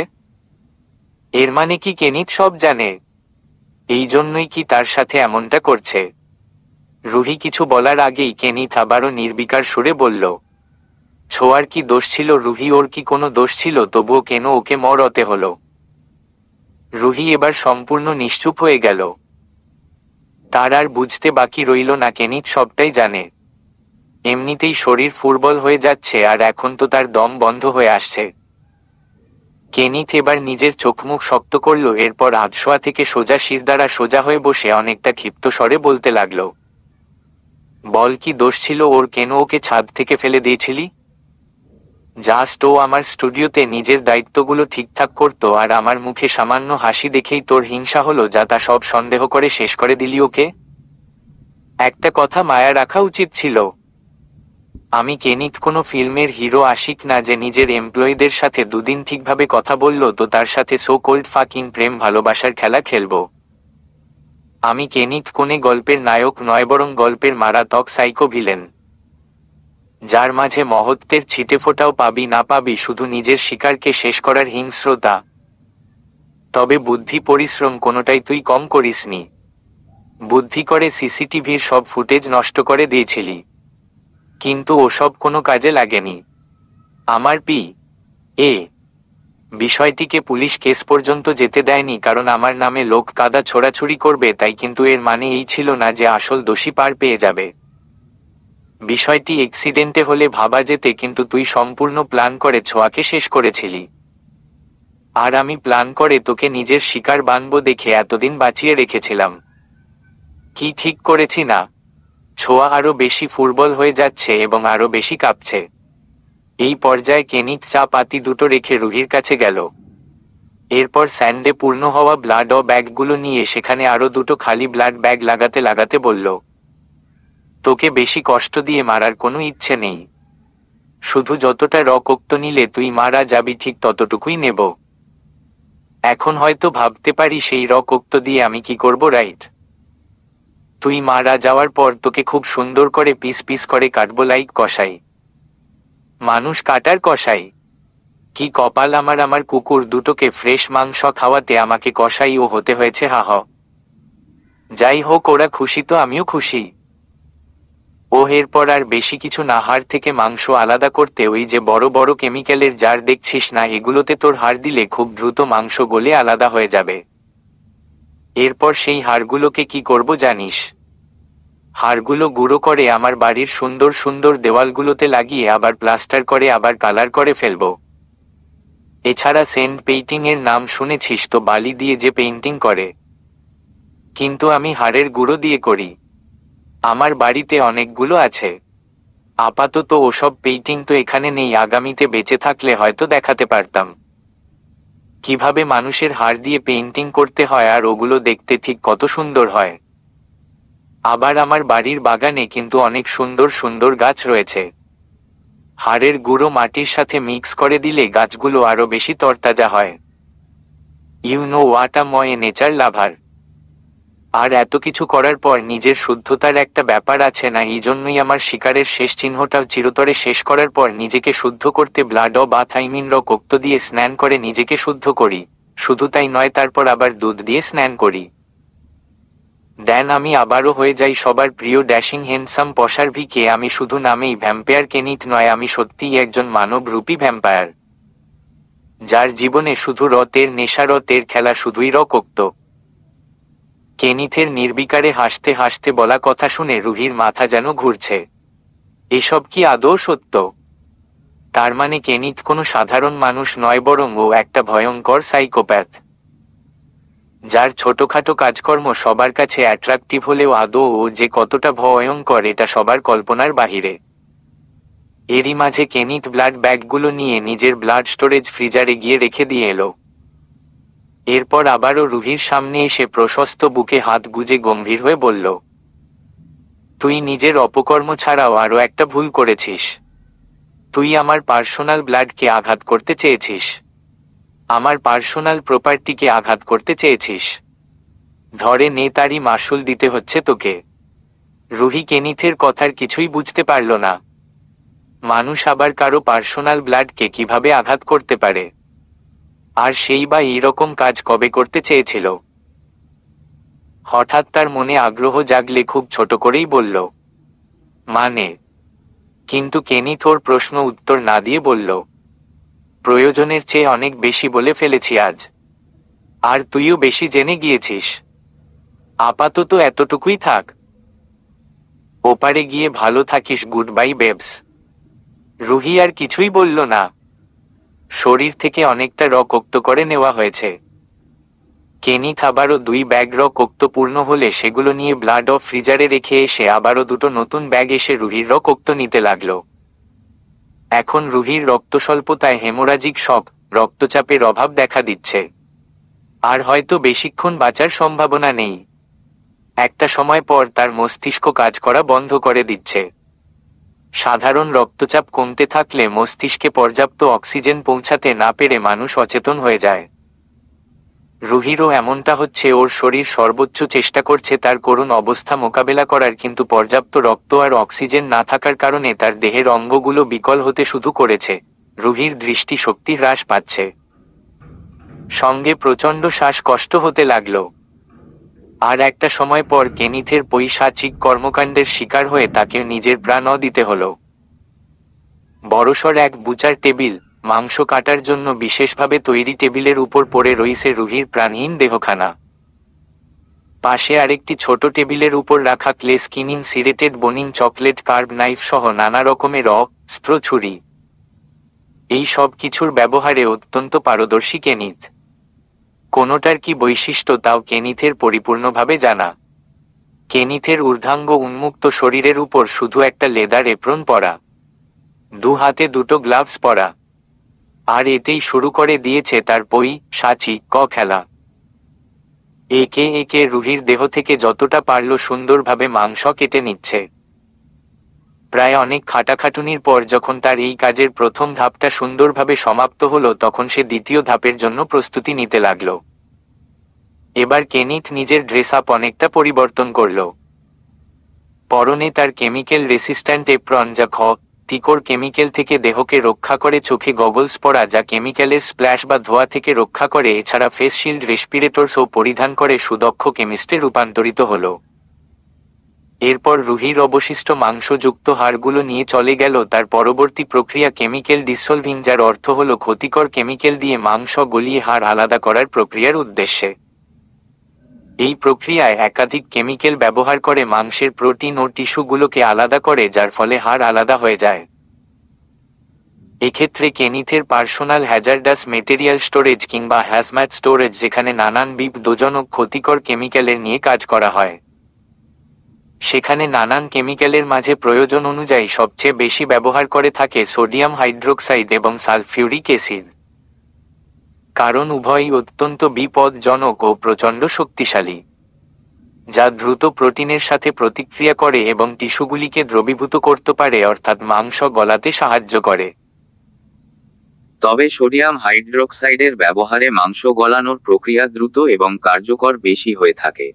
এর মানে কি কেনিথ সব জানে? এই জন্যই কি তার সাথে এমনটা করছে? রুহি কিছু বলার আগেই কেনিথ আবারও নির্বিকার সুরে বলল, ছোঁয়ার কি দোষ ছিল রুহি? ওর কি কোনো দোষ ছিল? তবুও কেন ওকে মরতে হলো? রুহি এবার সম্পূর্ণ নিশ্চুপ হয়ে গেল। তার আর বুঝতে বাকি রইল না কেনিথ সবটাই জানে। এমনিতেই শরীর ফুরবল হয়ে যাচ্ছে, আর এখন তো তার দম বন্ধ হয়ে আসছে। কেনিথ এবার নিজের চোখমুখ শক্ত করল, এরপর আধশোয়া থেকে সোজা শিরদাঁড়া সোজা হয়ে বসে অনেকটা ক্ষিপ্ত স্বরে বলতে লাগল, বল, কি দোষ ছিল ওর? কেন ওকে ছাদ থেকে ফেলে দিয়েছিলি? জাস্ট ও আমার স্টুডিওতে নিজের দায়িত্বগুলো ঠিকঠাক করতো, আর আমার মুখে সামান্য হাসি দেখেই তোর হিংসা হলো, যা তা সব সন্দেহ করে শেষ করে দিলি ওকে। একটা কথা মায়া রাখা উচিত ছিল। আমি কেনিথ কোনো ফিল্মের হিরো আশিক না যে নিজের এমপ্লয়ীদের সাথে 2 দিন ঠিকভাবে কথা বলল তো তার সাথে সো কোল্ড ফাকিং প্রেম ভালোবাসার খেলা খেলবো। আমি কেনিথ কোনে গল্পের নায়ক নয়, বরং গল্পের মারাত্মক সাইকো ভিলেন, যার মাঝে মহত্বের ছিটেফোঁটাও পাবি না পাবি শুধু নিজের শিকারকে শেষ করার হিংস্রতা। তবে বুদ্ধি পরিশ্রম কোনোটাই তুই কম করিসনি। বুদ্ধি করে সিসিটিভির সব ফুটেজ নষ্ট করে দিয়েছিলি, কিন্তু ওসব কোনো কাজে লাগেনি। আমার এ বিষয়টিকে পুলিশ কেস পর্যন্ত যেতে দেয়নি, কারণ আমার নামে লোক কাদা ছোড়াছুড়ি করবে তাই, কিন্তু এর মানে এই ছিল না যে আসল দোষী পার পেয়ে যাবে। বিষয়টি অ্যাক্সিডেন্টে হলে ভাবা যেতে, কিন্তু তুই সম্পূর্ণ প্ল্যান করে ছোঁয়াকে শেষ করেছিলি। আর আমি প্ল্যান করে তোকে নিজের শিকার বানবো দেখে এতদিন বাঁচিয়ে রেখেছিলাম। কি ঠিক করেছি না? ছোঁয়া আরো বেশি ফুরবল হয়ে যাচ্ছে এবং আরো বেশি কাঁপছে। এই পর্যায়ে কেনিথ চা পাতি দুটো রেখে রুহির কাছে গেল। এরপর স্যান্ডে পূর্ণ হওয়া ব্লাড ও ব্যাগগুলো নিয়ে সেখানে আরো 2টো খালি ব্লাড ব্যাগ লাগাতে লাগাতে বলল, তোকে বেশি কষ্ট দিয়ে মারার কোনো ইচ্ছে নেই। শুধু যতটা রক্ত নিলে তুই মারা যাবি ঠিক ততটুকুই নেব। এখন হয়তো ভাবতে পারি সেই রক্ত দিয়ে আমি কি করব, রাইট? তুই মারা যাওয়ার পর তোকে খুব সুন্দর করে পিস পিস করে কাটবো, লাইক কষাই। মানুষ কাটার কষাই? কি কপাল আমার, আমার কুকুর দুটোকে ফ্রেশ মাংস খাওয়াতে আমাকে কষাই ও হতে হয়েছে, হাহ। যাই হোক, ওরা খুশি তো আমিও খুশি। ও এরপর আর বেশি কিছু না, হাড় থেকে মাংস আলাদা করতে ওই যে বড় বড় কেমিক্যালের জার দেখছিস না, এগুলোতে তোর হাড় দিলে খুব দ্রুত মাংস গলে আলাদা হয়ে যাবে। এরপর সেই হাড়গুলোকে কি করব জানিস? হাড়গুলো গুঁড়ো করে আমার বাড়ির সুন্দর সুন্দর দেওয়ালগুলোতে লাগিয়ে আবার প্লাস্টার করে আবার কালার করে ফেলবো। এছাড়া সেন্ট পেইন্টিং এর নাম শুনেছিস তো? বালি দিয়ে যে পেইন্টিং করে, কিন্তু আমি হাড়ের গুঁড়ো দিয়ে করি। আমার বাড়িতে অনেকগুলো আছে। আপাতত ওসব পেইন্টিং তো এখানে নেই, আগামীতে বেঁচে থাকলে হয়তো দেখাতে পারতাম কিভাবে মানুষের হাড় দিয়ে পেইন্টিং করতে হয়, আর ওগুলো দেখতে ঠিক কত সুন্দর হয়। আবার আমার বাড়ির বাগানে কিন্তু অনেক সুন্দর সুন্দর গাছ রয়েছে। হাড়ের গুঁড়ো মাটির সাথে মিক্স করে দিলে গাছগুলো আরো বেশি তরতাজা হয়। You know what I'm a nature lover. আর এত কিছু করার পর নিজের শুদ্ধতার একটা ব্যাপার আছে না, এই জন্যই আমার শিকারের শেষ চিহ্নটাও চিরতরে শেষ করার পর নিজেকে শুদ্ধ করতে ব্লাড ও বা থাইমিন রক্ত দিয়ে স্নান করে নিজেকে শুদ্ধ করি। শুধু তাই নয়, তারপর আবার দুধ দিয়ে স্নান করি। দেন আমি আবারও হয়ে যাই সবার প্রিয় ড্যাশিং হ্যান্ডসাম পশার ভিকে। আমি শুধু নামেই ভ্যাম্পায়ার কেনিথ নয়, আমি সত্যিই একজন মানবরূপী ভ্যাম্পায়ার, যার জীবনে শুধু রতের নেশা, রতের খেলা, শুধুই রক্ত। কেনিথের নির্বিকারে হাসতে হাসতে বলা কথা শুনে রুহির মাথা যেন ঘুরছে। এসব কি আদৌ সত্য? তার মানে কেনিথ কোনো সাধারণ মানুষ নয়, বরং ও একটা ভয়ঙ্কর সাইকোপ্যাথ, যার ছোটখাটো কাজকর্ম সবার কাছে অ্যাট্রাকটিভ হলেও আদৌ ও যে কতটা ভয়ঙ্কর এটা সবার কল্পনার বাহিরে। এরই মাঝে কেনিথ ব্লাড ব্যাগগুলো নিয়ে নিজের ব্লাড স্টোরেজ ফ্রিজারে গিয়ে রেখে দিয়ে এলো। এরপর আবারও রুহির সামনে এসে প্রশস্ত বুকে হাত গুজে গম্ভীর হয়ে বলল, তুই নিজের অপকর্ম ছাড়াও আরও একটা ভুল করেছিস। তুই আমার পার্সোনাল ব্লাডকে আঘাত করতে চেয়েছিস, আমার পার্সোনাল প্রপার্টিকে আঘাত করতে চেয়েছিস। ধরে নে, তারই মাসুল দিতে হচ্ছে তোকে। রুহি কেনিথের কথার কিছুই বুঝতে পারল না। মানুষ আবার কারো পার্সোনাল ব্লাডকে কিভাবে আঘাত করতে পারে? আর সেই বা এইরকম কাজ কবে করতে চেয়েছিল? হঠাৎ তার মনে আগ্রহ জাগলে খুব ছোট করেই বলল, মানে? কিন্তু কেনিথ ওর প্রশ্ন উত্তর না দিয়ে বলল, প্রয়োজনের চেয়ে অনেক বেশি বলে ফেলেছি আজ, আর তুইও বেশি জেনে গিয়েছিস। আপাতত এতটুকুই থাক, ওপারে গিয়ে ভালো থাকিস, গুড বাই বেবস। রুহি আর কিছুই বলল না। শরীর থেকে অনেকটা রক্ত করে নেওয়া হয়েছে। কেনিথ আবারও 2 ব্যাগ রক্ত পূর্ণ হলে সেগুলো নিয়ে ব্লাড অফ ফ্রিজারে রেখে এসে আবারও 2টো নতুন ব্যাগ এসে রুহির রক্ত নিতে লাগলো। এখন রুহির রক্ত স্বল্পতায় হেমোরাজিক শক, রক্তচাপের অভাব দেখা দিচ্ছে, আর হয়তো বেশিক্ষণ বাঁচার সম্ভাবনা নেই। একটা সময় পর তার মস্তিষ্ক কাজ করা বন্ধ করে দিচ্ছে। সাধারণ রক্তচাপ কমতে থাকলে মস্তিষ্কে পর্যাপ্ত অক্সিজেন পৌঁছাতে না পেরে মানুষ অচেতন হয়ে যায়। রুহিরও এমনটা হচ্ছে। ওর শরীর সর্বোচ্চ চেষ্টা করছে তার করুণ অবস্থা মোকাবেলা করার, কিন্তু পর্যাপ্ত রক্ত আর অক্সিজেন না থাকার কারণে তার দেহের অঙ্গগুলো বিকল হতে শুরু করেছে। রুহির দৃষ্টি শক্তি হ্রাস পাচ্ছে, সঙ্গে প্রচণ্ড শ্বাসকষ্ট হতে লাগলো। আর একটা সময় পর কেনিথের পৈশাচিক কর্মকাণ্ডের শিকার হয়ে তাকে নিজের প্রাণও দিতে হলো। বড়সড় এক বুচার টেবিল, মাংস কাটার জন্য বিশেষভাবে তৈরি টেবিলের উপর পড়ে রইছে রুহির প্রাণহীন দেহখানা। পাশে আরেকটি ছোট টেবিলের উপর রাখা ক্লে skinning serrated boning chocolate carve knife সহ নানা রকমের অস্ত্র, ছুরি। এই সব কিছুর ব্যবহারে অত্যন্ত পারদর্শী কেনিথ। কোনোটার কি বৈশিষ্ট্য তাও কেনিথের পরিপূর্ণভাবে জানা। কেনিথের ঊর্ধ্বাঙ্গ উন্মুক্ত শরীরের উপর শুধু একটা লেদার এপ্রন পরা, 2 হাতে 2টো গ্লাভস পরা, আর এতেই শুরু করে দিয়েছে তার পৈশাচি খেলা। একে একে রুহির দেহ থেকে যতটা পারল সুন্দরভাবে মাংস কেটে নিচ্ছে। প্রায় অনেক খাটাখাটুনির পর যখন তার এই কাজের প্রথম ধাপটা সুন্দরভাবে সমাপ্ত হলো, তখন সে দ্বিতীয় ধাপের জন্য প্রস্তুতি নিতে লাগলো। এবার কেনিথ নিজের ড্রেস আপ অনেকটা পরিবর্তন করল। পরনে তার কেমিক্যাল রেসিস্ট্যান্ট এপ্রন যা ক্ষতিকর কেমিক্যাল থেকে দেহকে রক্ষা করে, চোখে গগলস পরা যা কেমিক্যালের স্প্ল্যাশ বা ধোঁয়া থেকে রক্ষা করে, এছাড়া ফেস শিল্ড, রেসপিরেটরসও পরিধান করে সুদক্ষ কেমিস্টে রূপান্তরিত হলো। এরপর রুহির অবশিষ্ট মাংসযুক্ত হাড়গুলো নিয়ে চলে গেল তার পরবর্তী প্রক্রিয়া কেমিক্যাল ডিসলভিং, যার অর্থ হলো ক্ষতিকর কেমিক্যাল দিয়ে মাংস গলিয়ে হাড় আলাদা করার প্রক্রিয়ার উদ্দেশ্যে। এই প্রক্রিয়ায় একাধিক কেমিক্যাল ব্যবহার করে মাংসের প্রোটিন ও টিস্যুগুলোকে আলাদা করে, যার ফলে হাড় আলাদা হয়ে যায়। এক্ষেত্রে কেনিথের পার্সোনাল হ্যাজার্ডাস মেটেরিয়াল স্টোরেজ কিংবা হ্যাজম্যাট স্টোরেজ, যেখানে নানান বিপজ্জনক ক্ষতিকর কেমিক্যালের নিয়ে কাজ করা হয়। সেখানে নানান কেমিক্যালের মাঝে প্রয়োজন অনুযায়ী সবচেয়ে বেশি ব্যবহার করে থাকে সোডিয়াম হাইড্রোক্সাইড এবং সালফিউরিক অ্যাসিড, কারণ উভয়ই অত্যন্ত বিপজ্জনক ও প্রচণ্ড শক্তিশালী, যা দ্রুত প্রোটিনের সাথে প্রতিক্রিয়া করে এবং টিস্যুগুলিকে দ্রবীভূত করতে পারে, অর্থাৎ মাংস গলাতে সাহায্য করে। তবে সোডিয়াম হাইড্রোক্সাইডের ব্যবহারে মাংস গলানোর প্রক্রিয়া দ্রুত এবং কার্যকর বেশি হয়ে থাকে।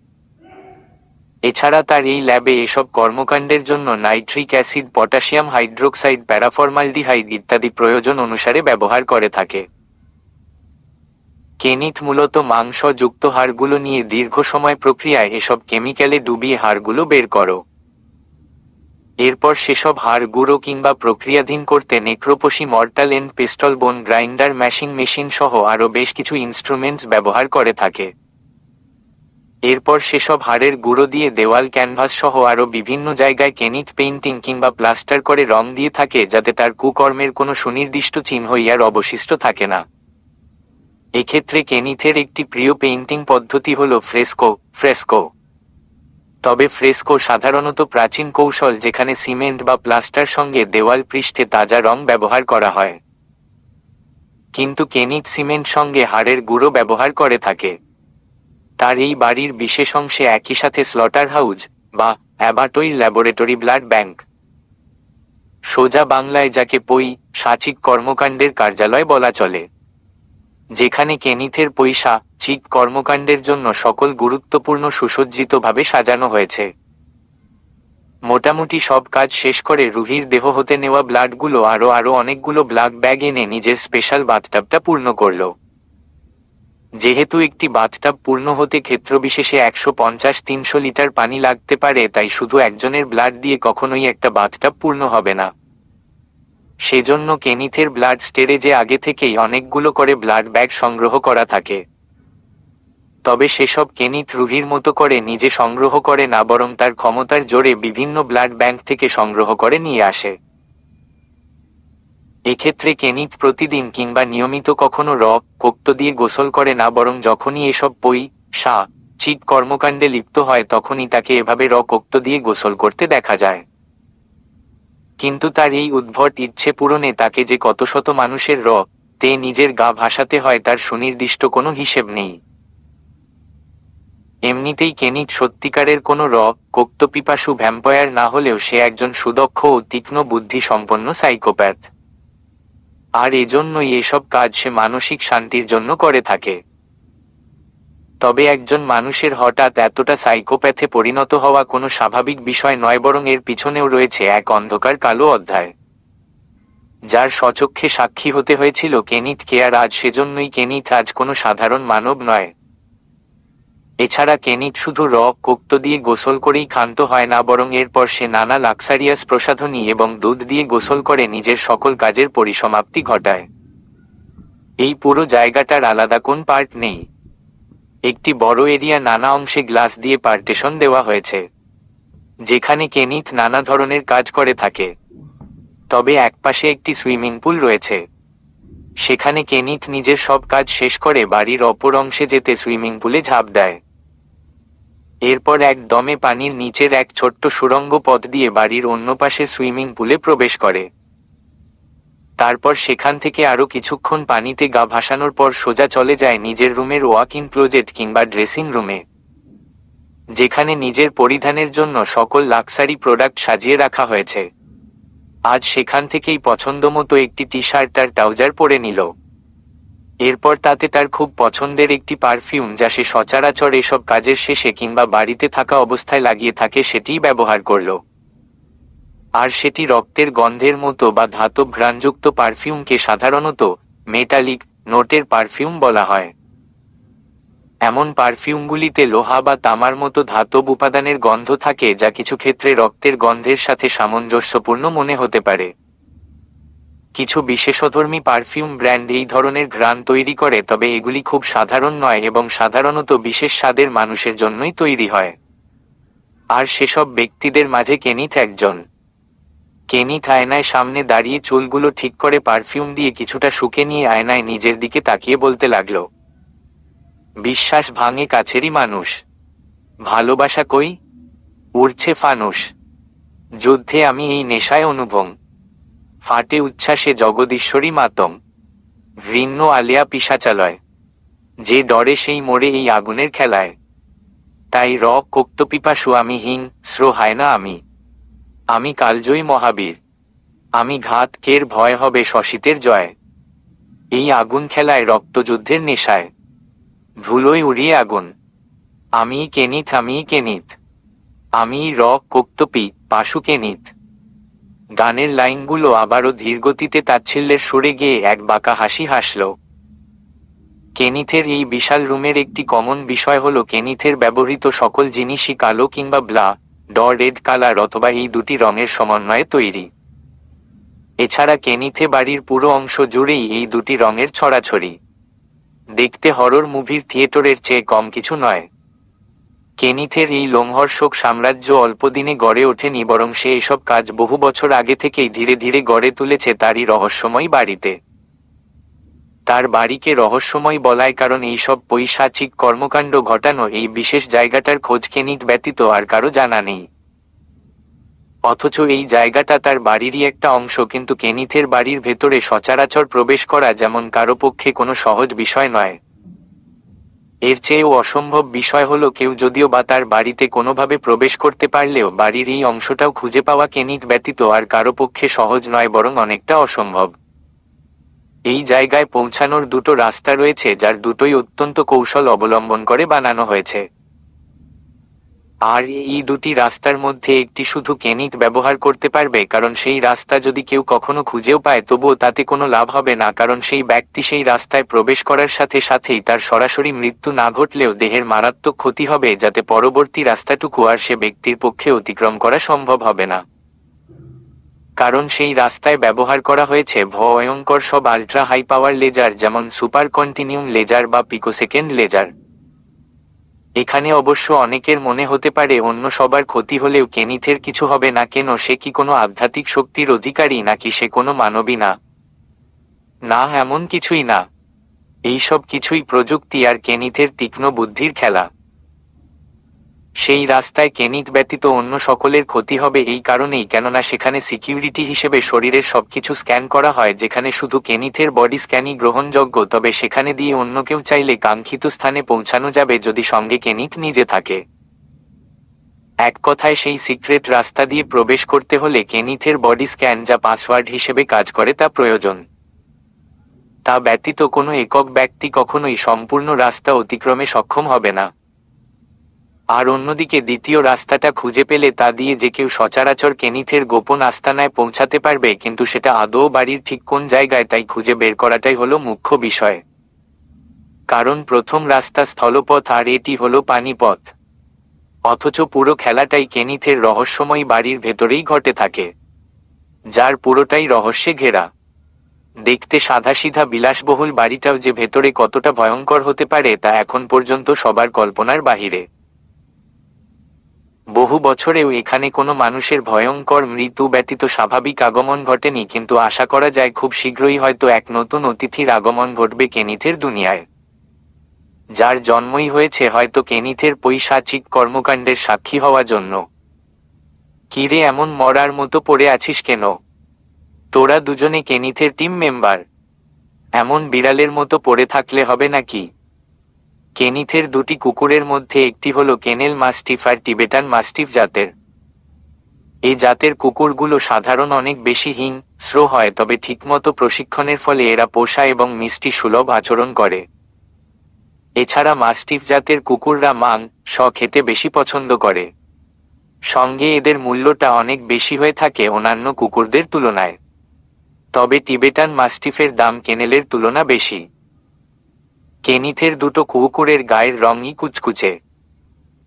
এছাড়া তার এই ল্যাবে এসব কর্মকাণ্ডের জন্য নাইট্রিক অ্যাসিড, পটাশিয়াম হাইড্রোক্সাইড, প্যারাফর্মালডিহাইড ইত্যাদি প্রয়োজন অনুসারে ব্যবহার করে থাকে। কেনিথ মূলত মাংসযুক্ত হাড়গুলো নিয়ে দীর্ঘ সময় প্রক্রিয়ায় এসব কেমিক্যালে ডুবিয়ে হাড়গুলো বের করো। এরপর সেসব হাড় গুঁড়ো কিংবা প্রক্রিয়াধীন করতে নেক্রোপসি, মর্টাল এন্ড পেস্টল, বোন গ্রাইন্ডার, ম্যাশিং মেশিন সহ আরও বেশ কিছু ইনস্ট্রুমেন্টস ব্যবহার করে থাকে। এরপর সেসব হাড়ের গুঁড়ো দিয়ে দেওয়াল, ক্যানভাস সহ আরও বিভিন্ন জায়গায় কেনিথ পেইন্টিং কিংবা প্লাস্টার করে রং দিয়ে থাকে, যাতে তার কুকর্মের কোনো সুনির্দিষ্ট চিহ্ন আর অবশিষ্ট থাকে না। এক্ষেত্রে কেনিথের একটি প্রিয় পেইন্টিং পদ্ধতি হল ফ্রেস্কো। তবে ফ্রেস্কো সাধারণত প্রাচীন কৌশল, যেখানে সিমেন্ট বা প্লাস্টার সঙ্গে দেওয়াল পৃষ্ঠে তাজা রং ব্যবহার করা হয়, কিন্তু কেনিথ সিমেন্ট সঙ্গে হাড়ের গুঁড়ো ব্যবহার করে থাকে। তার এই বাড়ির বিশেষ অংশে একই সাথে স্লটার হাউজ বা অ্যাবাটরি, ল্যাবরেটরি, ব্লাড ব্যাংক, সোজা বাংলায় যাকে পৈশাচিক কর্মকাণ্ডের কার্যালয় বলা চলে, যেখানে কেনিথের পৈশাচিক কর্মকাণ্ডের জন্য সকল গুরুত্বপূর্ণ সুসজ্জিতভাবে সাজানো হয়েছে। মোটামুটি সব কাজ শেষ করে রুহির দেহ হতে নেওয়া ব্লাডগুলো আরও অনেকগুলো ব্লাড ব্যাগ এনে নিজের স্পেশাল বাথটাবটা পূর্ণ করল। যেহেতু একটি বাথটাব পূর্ণ হতে ক্ষেত্রবিশেষে 150-300 লিটার পানি লাগতে পারে, তাই শুধু একজনের ব্লাড দিয়ে কখনোই একটা বাথটাব পূর্ণ হবে না। সেজন্য কেনিথের ব্লাড স্টোরেজে আগে থেকেই অনেকগুলো করে ব্লাড ব্যাগ সংগ্রহ করা থাকে। তবে সেসব কেনিথ রুহির মতো করে নিজে সংগ্রহ করে না, বরং তার ক্ষমতার জোরে বিভিন্ন ব্লাড ব্যাংক থেকে সংগ্রহ করে নিয়ে আসে। এক্ষেত্রে কেনিথ প্রতিদিন কিংবা নিয়মিত কখনো রক্ত দিয়ে গোসল করে না, বরং যখনই এসব পৈশাচিক কর্মকাণ্ডে লিপ্ত হয় তখনই তাকে এভাবে রক্ত দিয়ে গোসল করতে দেখা যায়। কিন্তু তার এই উদ্ভট ইচ্ছে পূরণে তাকে যে কত শত মানুষের রক্তে নিজের গা ভাসাতে হয় তার সুনির্দিষ্ট কোনো হিসেব নেই। এমনিতেই কেনিথ সত্যিকারের কোনো রক্তপিপাসু ভ্যাম্পায়ার না হলেও সে একজন সুদক্ষ ও তীক্ষ্ণ বুদ্ধি সম্পন্ন সাইকোপ্যাথ, আর এজন্যই এসব কাজ সে মানসিক শান্তির জন্য করে থাকে। তবে একজন মানুষের হঠাৎ এতটা সাইকোপ্যাথে পরিণত হওয়া কোনো স্বাভাবিক বিষয় নয়, বরং এর পিছনেও রয়েছে এক অন্ধকার কালো অধ্যায়, যার স্বচক্ষে সাক্ষী হতে হয়েছিল কেনিথকে। আর আজ সেজন্যই কেনিথ আজ কোনো সাধারণ মানব নয়। এছাড়া কেনিথ শুধু রক্ত দিয়ে গোসল করেই ক্ষান্ত হয় না, বরং এরপর সে নানা লাক্সারিয়াস প্রসাধনী এবং দুধ দিয়ে গোসল করে নিজের সকল কাজের পরিসমাপ্তি ঘটায়। এই পুরো জায়গাটার আলাদা কোন পার্ট নেই। একটি বড় এরিয়া নানা অংশে গ্লাস দিয়ে পার্টিশন দেওয়া হয়েছে, যেখানে কেনিথ নানা ধরনের কাজ করে থাকে। তবে একপাশে একটি সুইমিং পুল রয়েছে, সেখানে কেনিথ নিজের সব কাজ শেষ করে বাড়ির অপর অংশে যেতে সুইমিং পুলে ঝাঁপ দেয়। এরপর এক দমে পানির নিচের এক ছোট্ট সুড়ঙ্গ পথ দিয়ে বাড়ির অন্য পাশের সুইমিং পুলে প্রবেশ করে। তারপর সেখান থেকে আরও কিছুক্ষণ পানিতে গা ভাসানোর পর সোজা চলে যায় নিজের রুমের ওয়াক ইন ক্লোজেট কিংবা ড্রেসিং রুমে, যেখানে নিজের পরিধানের জন্য সকল লাক্সারি প্রোডাক্ট সাজিয়ে রাখা হয়েছে। আজ সেখান থেকেই পছন্দমতো একটি টি শার্ট আর ট্রাউজার পরে নিল। এরপর তাতে তার খুব পছন্দের একটি পারফিউম, যা সে সচরাচর এসব কাজের শেষে কিংবা বাড়িতে থাকা অবস্থায় লাগিয়ে থাকে, সেটিই ব্যবহার করল। আর সেটি রক্তের গন্ধের মতো বা ধাতব ঘ্রাণযুক্ত পারফিউমকে সাধারণত মেটালিক নোটের পারফিউম বলা হয়। এমন পারফিউমগুলিতে লোহা বা তামার মতো ধাতব উপাদানের গন্ধ থাকে, যা কিছু ক্ষেত্রে রক্তের গন্ধের সাথে সামঞ্জস্যপূর্ণ মনে হতে পারে। কিছু বিশেষধর্মী পারফিউম ব্র্যান্ড এই ধরনের ঘ্রাণ তৈরি করে, তবে এগুলি খুব সাধারণ নয় এবং সাধারণত বিশেষ স্বাদের মানুষের জন্যই তৈরি হয়। আর সেসব ব্যক্তিদের মাঝে কেনিথ একজন। কেনিথ আয়নায় সামনে দাঁড়িয়ে চুলগুলো ঠিক করে পারফিউম দিয়ে কিছুটা শুকে নিয়ে আয়নায় নিজের দিকে তাকিয়ে বলতে লাগলো, বিশ্বাস ভাঙে কাছেরই মানুষ, ভালোবাসা কই, উড়ছে ফানুস, যুদ্ধে আমি এই নেশায় অনুভব, ফাটে উচ্ছ্বাসে জগদীশ্বরী মাতম, ঘৃণ্য আলিয়া পিশাচালয়, যে ডরে সেই মোড়ে এই আগুনের খেলায়, তাই কোক্তপিপাসু আমি হিং স্র হয় না আমি কালজয়ী মহাবীর, আমি ঘাতকের ভয় হবে শশীতের জয়, এই আগুন খেলায় রক্তযুদ্ধের নেশায়, ধুলোয় উড়িয়ে আগুন, আমিই কেনিথ আমিই কেনিথ, আমিই কোক্তপি পাশু কেনিথ। গানের লাইনগুলো আবারও ধীরগতিতে তাচ্ছিল্যের সুরে গেয়ে এক বাঁকা হাসি হাসল। কেনিথের এই বিশাল রুমের একটি কমন বিষয় হলো কেনিথের ব্যবহৃত সকল জিনিসই কালো কিংবা রেড কালার অথবা এই দুটি রঙের সমন্বয়ে তৈরি। এছাড়া কেনিথে বাড়ির পুরো অংশ জুড়েই এই দুটি রঙের ছড়াছড়ি। দেখতে হরর মুভির থিয়েটারের চেয়ে কম কিছু নয়। কেনিথের এই লোমহর্ষক সাম্রাজ্য অল্পদিনে গড়ে ওঠেনি, বরং সে এসব কাজ বহু বছর আগে থেকেই ধীরে ধীরে গড়ে তুলেছে তারই রহস্যময় বাড়িতে। তার বাড়িকে রহস্যময় বলায় কারণ এইসব পৈশাচিক কর্মকাণ্ড ঘটানো এই বিশেষ জায়গাটার খোঁজ কেনিথ ব্যতীত আর কারো জানা নেই। অথচ এই জায়গাটা তার বাড়িরই একটা অংশ, কিন্তু কেনিথের বাড়ির ভেতরে সচরাচর প্রবেশ করা যেমন কারো পক্ষে কোনো সহজ বিষয় নয়। এর চেয়েও অসম্ভব বিষয় হলো কেউ যদিও বা তার বাড়িতে কোনোভাবে প্রবেশ করতে পারলেও বাড়ির এই অংশটাও খুঁজে পাওয়া কেনিথ ব্যতীত আর কারো পক্ষে সহজ নয়, বরং অনেকটা অসম্ভব। এই জায়গায় পৌঁছানোর দুটো রাস্তা রয়েছে, যার দুটোই অত্যন্ত কৌশল অবলম্বন করে বানানো হয়েছে। আর এই দুটি রাস্তার মধ্যে একটি শুধু কেনিথ ব্যবহার করতে পারবে, কারণ সেই রাস্তা যদি কেউ কখনো খুঁজেও পায় তবুও তাতে কোনো লাভ হবে না, কারণ সেই ব্যক্তি সেই রাস্তায় প্রবেশ করার সাথে সাথেই তার সরাসরি মৃত্যু না ঘটলেও দেহের মারাত্মক ক্ষতি হবে, যাতে পরবর্তী রাস্তাটুকু আর সে ব্যক্তির পক্ষে অতিক্রম করা সম্ভব হবে না। কারণ সেই রাস্তায় ব্যবহার করা হয়েছে ভয়ঙ্কর সব আল্ট্রা হাই পাওয়ার লেজার, যেমন সুপার কন্টিনিউম লেজার বা পিকোসেকেন্ড লেজার। এখানে অবশ্য অনেকের মনে হতে পারে অন্য সবার ক্ষতি হলেও কেনিথের কিছু হবে না কেন, সে কি কোনো আধ্যাত্মিক শক্তির অধিকারী নাকি সে কোনো মানবী না? না, এমন কিছুই না। এইসব কিছুই প্রযুক্তি আর কেনিথের তীক্ষ্ণ বুদ্ধির খেলা। সেই রাস্তায় কেনিথ ব্যতীত অন্য সকলের ক্ষতি হবে এই কারণেই কেননা সেখানে সিকিউরিটি হিসেবে শরীরের সবকিছু স্ক্যান করা হয়, যেখানে শুধু কেনিথের বডি স্ক্যানই গ্রহণযোগ্য, তবে সেখানে দিয়ে অন্য কেউ চাইলে কাঙ্ক্ষিত স্থানে পৌঁছানো যাবে যদি সঙ্গে কেনিথ নিজে থাকে। এক কথায় সেই সিক্রেট রাস্তা দিয়ে প্রবেশ করতে হলে কেনিথের বডি স্ক্যান, যা পাসওয়ার্ড হিসেবে কাজ করে, তা প্রয়োজন। তা ব্যতীত কোনো একক ব্যক্তি কখনোই সম্পূর্ণ রাস্তা অতিক্রমে সক্ষম হবে না। আর অন্যদিকে দ্বিতীয় রাস্তাটা খুঁজে পেলে তা দিয়ে যে কেউ সচরাচর কেনিথের গোপন আস্তানায় পৌঁছাতে পারবে, কিন্তু সেটা আদৌ বাড়ির ঠিক কোন জায়গায় তাই খুঁজে বের করাটাই হলো মুখ্য বিষয়। কারণ প্রথম রাস্তা স্থলপথ আর এটি হলো পানিপথ। অথচ পুরো খেলাটাই কেনিথের রহস্যময় বাড়ির ভেতরেই ঘটে থাকে, যার পুরোটাই রহস্যে ঘেরা। দেখতে সাদাসিধা বিলাসবহুল বাড়িটাও যে ভেতরে কতটা ভয়ঙ্কর হতে পারে তা এখন পর্যন্ত সবার কল্পনার বাহিরে। বহু বছরেও এখানে কোনো মানুষের ভয়ঙ্কর মৃত্যু ব্যতীত স্বাভাবিক আগমন ঘটেনি, কিন্তু আশা করা যায় খুব শীঘ্রই হয়তো এক নতুন অতিথির আগমন ঘটবে কেনিথের দুনিয়ায়, যার জন্মই হয়েছে হয়তো কেনিথের পৈশাচিক কর্মকাণ্ডের সাক্ষী হওয়ার জন্য। কিরে, এমন মরার মতো পড়ে আছিস কেন? তোরা দুজনে কেনিথের টিম মেম্বার, এমন বিড়ালের মতো পড়ে থাকলে হবে নাকি? কেনিথের দুটি কুকুরের মধ্যে একটি হলো কেনেল মাস্টিফ আর টিবেটান মাস্টিফ জাতের। এই জাতের কুকুরগুলো সাধারণ অনেক বেশি হিংস্র হয়, তবে ঠিকমতো প্রশিক্ষণের ফলে এরা পোষা এবং মিষ্টি সুলভ আচরণ করে। এছাড়া মাস্টিফ জাতের কুকুররা মাংস খেতে বেশি পছন্দ করে। সঙ্গে এদের মূল্যটা অনেক বেশি হয়ে থাকে অন্যান্য কুকুরদের তুলনায়। তবে টিবেটান মাস্টিফের দাম কেনেলের তুলনা বেশি। কেনিথের দুটো কুকুরের গায়ের রঙই কুচকুচে,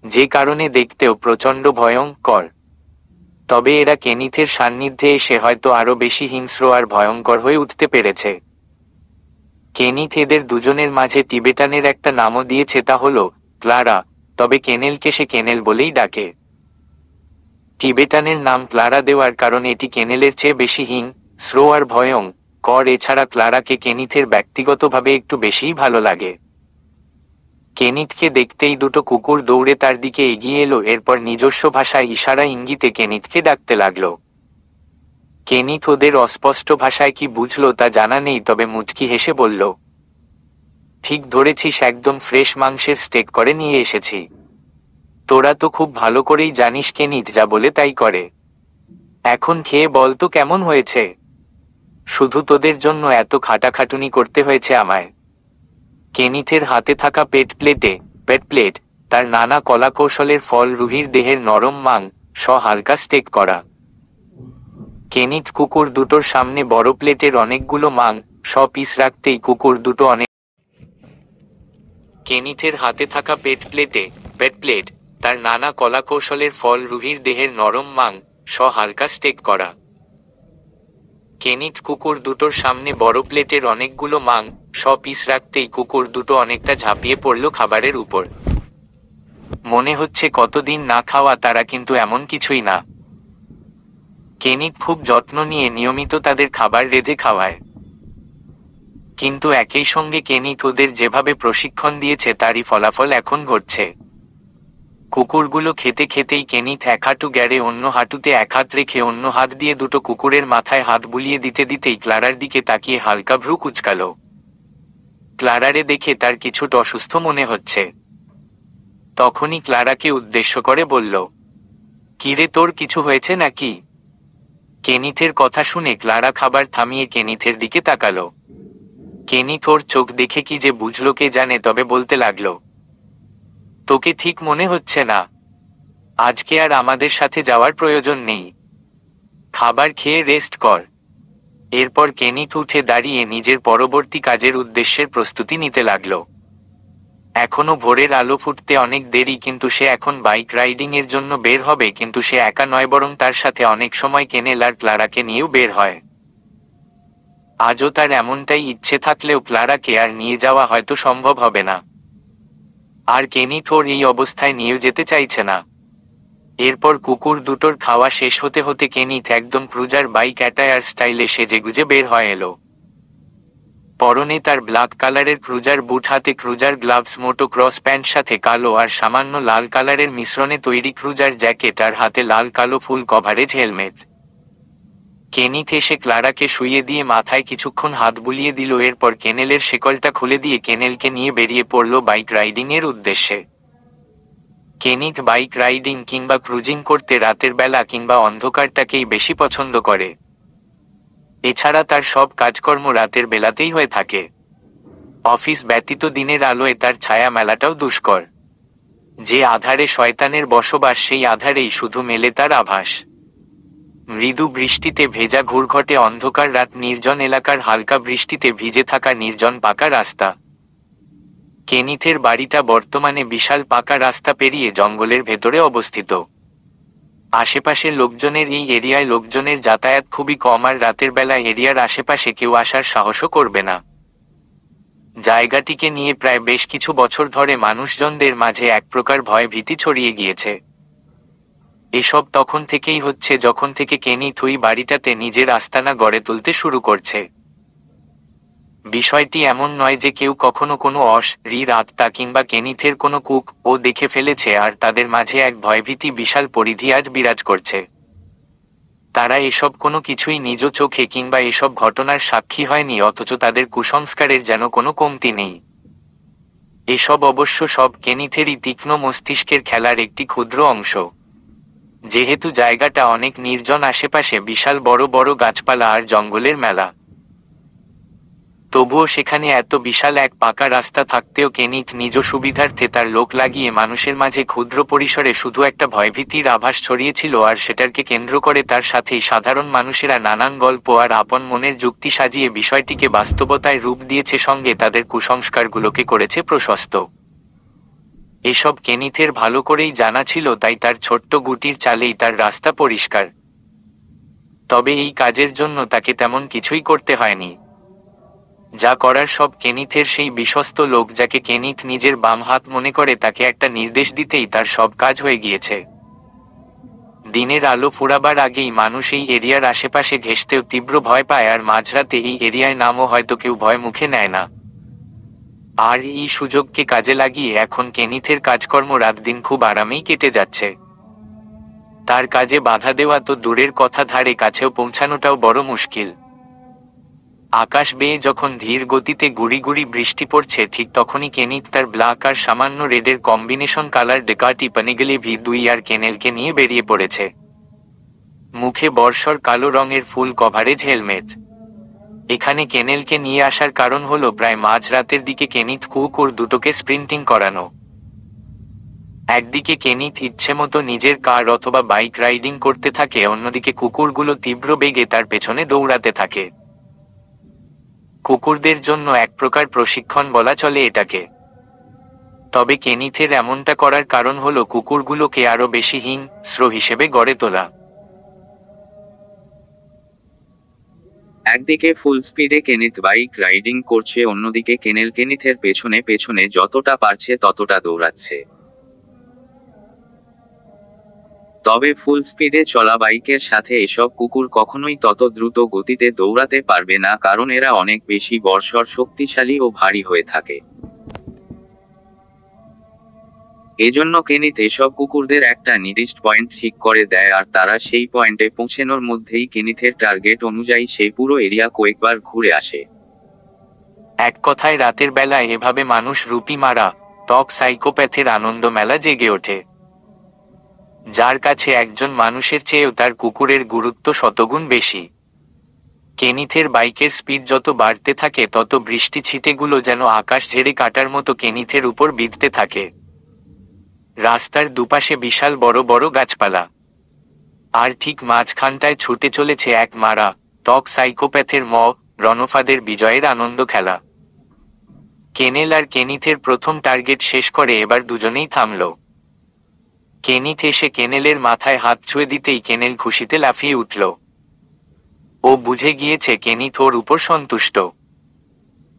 যে কারণে দেখতেও প্রচণ্ড ভয়ঙ্কর। তবে এরা কেনিথের সান্নিধ্যে এসে হয়তো আরও বেশি হিংস্র আর ভয়ঙ্কর হয়ে উঠতে পেরেছে। কেনিথ এদের দুজনের মাঝে টিবেটানের একটা নামও দিয়েছে, তা হলো ক্লারা, তবে কেনেলকে সে কেনেল বলেই ডাকে। টিবেটানের নাম ক্লারা দেওয়ার কারণ এটি কেনেলের চেয়ে বেশি হিংস্র আর ভয়ঙ্কর। এছাড়া ক্লারাকে কেনিথের ব্যক্তিগতভাবে একটু বেশিই ভালো লাগে। কেনিথকে দেখতেই দুটো কুকুর দৌড়ে তার দিকে এগিয়ে এলো, এরপর নিজস্ব ভাষায় ইশারা ইঙ্গিতে কেনিথকে ডাকতে লাগলো। কেনিথ ওদের অস্পষ্ট ভাষায় কি বুঝলো তা জানা নেই, তবে মুচকি হেসে বলল, ঠিক ধরেছিস, একদম ফ্রেশ মাংসের স্টেক করে নিয়ে এসেছি। তোরা তো খুব ভালো করেই জানিস কেনিথ যা বলে তাই করে। এখন খেয়ে বল তো কেমন হয়েছে। শুধু তোদের জন্য এত খাটাখাটুনি করতে হয়েছে আমায়। কেনিথের হাতে থাকা পেট প্লেট তার নানা কলাকৌশলের ফল, রুহির দেহের নরম মাংস হালকা স্টেক করা। কেনিথ কুকুর দুটোর সামনে বড় প্লেটের অনেকগুলো মাংস পিস রাখতেই কুকুর দুটো অনেক। কেনিথের হাতে থাকা পেট প্লেট তার নানা কলাকৌশলের ফল, রুহির দেহের নরম মাংস হালকা স্টেক করা। কেনিথ কুকুর দুটোর সামনে বড় প্লেটের অনেকগুলো মাংস পিস রাখতেই কুকুর দুটো অনেকটা ঝাঁপিয়ে পড়ল খাবারের উপর। মনে হচ্ছে কতদিন না খাওয়া তারা, কিন্তু এমন কিছুই না। কেনিথ খুব যত্ন নিয়ে নিয়মিত তাদের খাবার রেঁধে খাওয়ায়। কিন্তু একই সঙ্গে কেনিথ ওদের যেভাবে প্রশিক্ষণ দিয়েছে তারই ফলাফল এখন ঘটছে। কুকুরগুলো খেতে খেতেই কেনিথ এক হাঁটু গ্যাড়ে অন্য হাঁটুতে এক হাত রেখে অন্য হাত দিয়ে দুটো কুকুরের মাথায় হাত বুলিয়ে দিতে দিতেই ক্লারার দিকে তাকিয়ে হালকা ভ্রু কুঁচকাল। ক্লারারে দেখে তার কিছুটা অসুস্থ মনে হচ্ছে। তখনই ক্লারাকে উদ্দেশ্য করে বলল, কিরে, তোর কিছু হয়েছে নাকি? কেনিথের কথা শুনে ক্লারা খাবার থামিয়ে কেনিথের দিকে তাকালো। কেনিথ ওর চোখ দেখে কি যে বুঝলো কে জানে, তবে বলতে লাগলো, তোকে ঠিক মনে হচ্ছে না। আজকে আর আমাদের সাথে যাওয়ার প্রয়োজন নেই। খাবার খেয়ে রেস্ট কর। এরপর কেনিথ উঠে দাঁড়িয়ে নিজের পরবর্তী কাজের উদ্দেশ্যের প্রস্তুতি নিতে লাগলো। এখনো ভোরের আলো ফুটতে অনেক দেরি, কিন্তু সে এখন বাইক রাইডিং এর জন্য বের হবে। কিন্তু সে একা নয়, বরং তার সাথে অনেক সময় কেনেল আর ক্লারাকে নিয়েও বের হয়। আজও তার এমনটাই ইচ্ছে থাকলেও ক্লারাকে আর নিয়ে যাওয়া হয়তো সম্ভব হবে না। আর কেনিথ ওর এই অবস্থায় নিয়েও যেতে চাইছে না। এরপর কুকুর দুটোর খাওয়া শেষ হতে হতে কেনিথ একদম ক্রুজার বাইক অ্যাটায়ার স্টাইলে সেজেগুজে বের হয়ে এলো। পরনে তার ব্ল্যাক কালারের ক্রুজার বুট, হাতে ক্রুজার গ্লাভস, মোটো ক্রস প্যান্ট, সাথে কালো আর সামান্য লাল কালারের মিশ্রণে তৈরি ক্রুজার জ্যাকেট, আর হাতে লাল কালো ফুল কভারেজ হেলমেট। কেনিথ এসে ক্লারাকে শুইয়ে দিয়ে মাথায় কিছুক্ষণ হাত বুলিয়ে দিল। এরপর কেনেলের শেকলটা খুলে দিয়ে কেনেলকে নিয়ে বেরিয়ে পড়ল বাইক রাইডিং এর উদ্দেশ্যে। কেনিথ বাইক রাইডিং কিংবা ক্রুজিং করতে রাতের বেলা কিংবা অন্ধকারটাকেই বেশি পছন্দ করে। এছাড়া তার সব কাজকর্ম রাতের বেলাতেই হয়ে থাকে। অফিস ব্যতীত দিনের আলোয় তার ছায়া মেলাটাও দুষ্কর। যে আধারে শয়তানের বসবাস, সেই আধারেই শুধু মেলে তার আভাস। মৃদু বৃষ্টিতে ভেজা ঘুরঘটে অন্ধকার রাত, নির্জন এলাকার হালকা বৃষ্টিতে ভিজে থাকা নির্জন পাকা রাস্তা। কেনিথের বাড়িটা বর্তমানে বিশাল পাকা রাস্তা পেরিয়ে জঙ্গলের ভেতরে অবস্থিত। আশেপাশের লোকজনের এই এরিয়ায় লোকজনের যাতায়াত খুবই কম, আর রাতের বেলায় এরিয়ার আশেপাশে কেউ আসার সাহসও করবে না। জায়গাটিকে নিয়ে প্রায় বেশ কিছু বছর ধরে মানুষজনদের মাঝে এক প্রকার ভয় ভীতি ছড়িয়ে গিয়েছে। এসব তখন থেকেই হচ্ছে যখন থেকে কেনিথ ওই বাড়িটাতে নিজের আস্তানা গড়ে তুলতে শুরু করছে। বিষয়টি এমন নয় যে কেউ কখনো কোনো অশরীর আত্মা কিংবা কেনিথের কোনো কুক ও দেখে ফেলেছে, আর তাদের মাঝে এক ভয়ভীতি বিশাল পরিধি আজ বিরাজ করছে। তারা এসব কোনো কিছুই নিজ চোখে কিংবা এসব ঘটনার সাক্ষী হয়নি, অথচ তাদের কুসংস্কারের যেন কোনো কমতি নেই। এসব অবশ্য সব কেনিথেরই তীক্ষ্ণ মস্তিষ্কের খেলার একটি ক্ষুদ্র অংশ। যেহেতু জায়গাটা অনেক নির্জন, আশেপাশে বিশাল বড় বড় গাছপালা আর জঙ্গলের মেলা। তবুও সেখানে এত বিশাল এক পাকা রাস্তা থাকতেও কেনিথ নিজ সুবিধার্থে তার লোক লাগিয়ে মানুষের মাঝে ক্ষুদ্র পরিসরে শুধু একটা ভয়ভীতির আভাস ছড়িয়েছিল, আর সেটাকে কেন্দ্র করে তার সাথেই সাধারণ মানুষেরা নানান গল্প আর আপন মনের যুক্তি সাজিয়ে বিষয়টিকে বাস্তবতায় রূপ দিয়েছে, সঙ্গে তাদের কুসংস্কারগুলোকে করেছে প্রশস্ত। এসব কেনিথের ভালো করেই জানা ছিল, তাই তার ছোট্ট গুটির চালেই তার রাস্তা পরিষ্কার। তবে এই কাজের জন্য তাকে তেমন কিছুই করতে হয়নি। যা করার সব কেনিথের সেই বিশ্বস্ত লোক, যাকে কেনিথ নিজের বাম হাত মনে করে, তাকে একটা নির্দেশ দিতেই তার সব কাজ হয়ে গিয়েছে। দিনের আলো ফুরাবার আগেই মানুষ এই এরিয়ার আশেপাশে ঘেঁষতেও তীব্র ভয় পায়, আর মাঝরাতে এই এরিয়ায় নামও হয়তো কেউ ভয় মুখে নেয় না। আর এই সুযোগকে কাজে লাগিয়ে এখন কেনিথের কাজকর্ম রাত দিন খুব আরামেই কেটে যাচ্ছে। তার কাজে বাধা দেওয়া তো দূরের কথা, ধারে কাছেও পৌঁছানোটাও বড় মুশকিল। আকাশ বেয়ে যখন ধীর গতিতে গুড়ি গুড়ি বৃষ্টি পড়ছে, ঠিক তখনই কেনিথ তার ব্ল্যাক আর সামান্য রেডের কম্বিনেশন কালার ডেকার্টি পানিগেলি V2 আর কেনেলকে নিয়ে বেরিয়ে পড়েছে। মুখে বর্ষর কালো রঙের ফুল কভারেজ হেলমেট। এখানে কেনেলকে নিয়ে আসার কারণ হলো প্রায় মাঝরাতের দিকে কেনিথ কুকুর দুটোকে স্প্রিন্টিং করানো। একদিকে কেনিথ ইচ্ছে মতো নিজের কার অথবা বাইক রাইডিং করতে থাকে, অন্যদিকে কুকুরগুলো তীব্র বেগে তার পেছনে দৌড়াতে থাকে। কুকুরদের জন্য এক প্রকার প্রশিক্ষণ বলা চলে এটাকে। তবে কেনিথের এমনটা করার কারণ হলো কুকুরগুলোকে আরো বেশি হিংস্র হিসেবে গড়ে তোলা। একদিকে ফুল স্পিডে কেনিথ বাইক রাইডিং করছে, অন্যদিকে কেনেল কেনিথের পেছনে পেছনে যতটা পারছে ততটা দৌড়াচ্ছে। তবে ফুল স্পিডে চলা বাইকের সাথে এসব কুকুর কখনোই তত দ্রুত গতিতে দৌড়াতে পারবে না, কারণ এরা অনেক বেশি বর্ষর শক্তিশালী ও ভারী হয়ে থাকে। এজন্য কেনিথ এসব কুকুরদের একটা নির্দিষ্ট পয়েন্ট ঠিক করে দেয়, আর তারা সেই পয়েন্টে পৌঁছানোর মধ্যেই কেনিথের টার্গেট অনুযায়ী সেই পুরো এরিয়া কয়েকবার ঘুরে আসে। এক কথায় রাতের বেলায় এভাবে মানুষ রূপী মারা টক সাইকোপ্যাথের আনন্দ মেলা জেগে ওঠে, যার কাছে একজন মানুষের চেয়েও তার কুকুরের গুরুত্ব শতগুণ বেশি। কেনিথের বাইকের স্পিড যত বাড়তে থাকে, তত বৃষ্টি ছিটেগুলো যেন আকাশ ঝেড়ে কাটার মতো কেনিথের উপর বিঁধতে থাকে। রাস্তার দুপাশে বিশাল বড় বড় গাছপালা, আর ঠিক মাঝখানটায় ছুটে চলেছে এক মারা টক সাইকোপ্যাথের রণফাদের বিজয়ের আনন্দ খেলা। কেনেল আর কেনিথের প্রথম টার্গেট শেষ করে এবার দুজনেই থামল। কেনিথ এসে কেনেলের মাথায় হাত ছুঁয়ে দিতেই কেনেল খুশিতে লাফিয়ে উঠল। ও বুঝে গিয়েছে কেনিথ ওর উপর সন্তুষ্ট।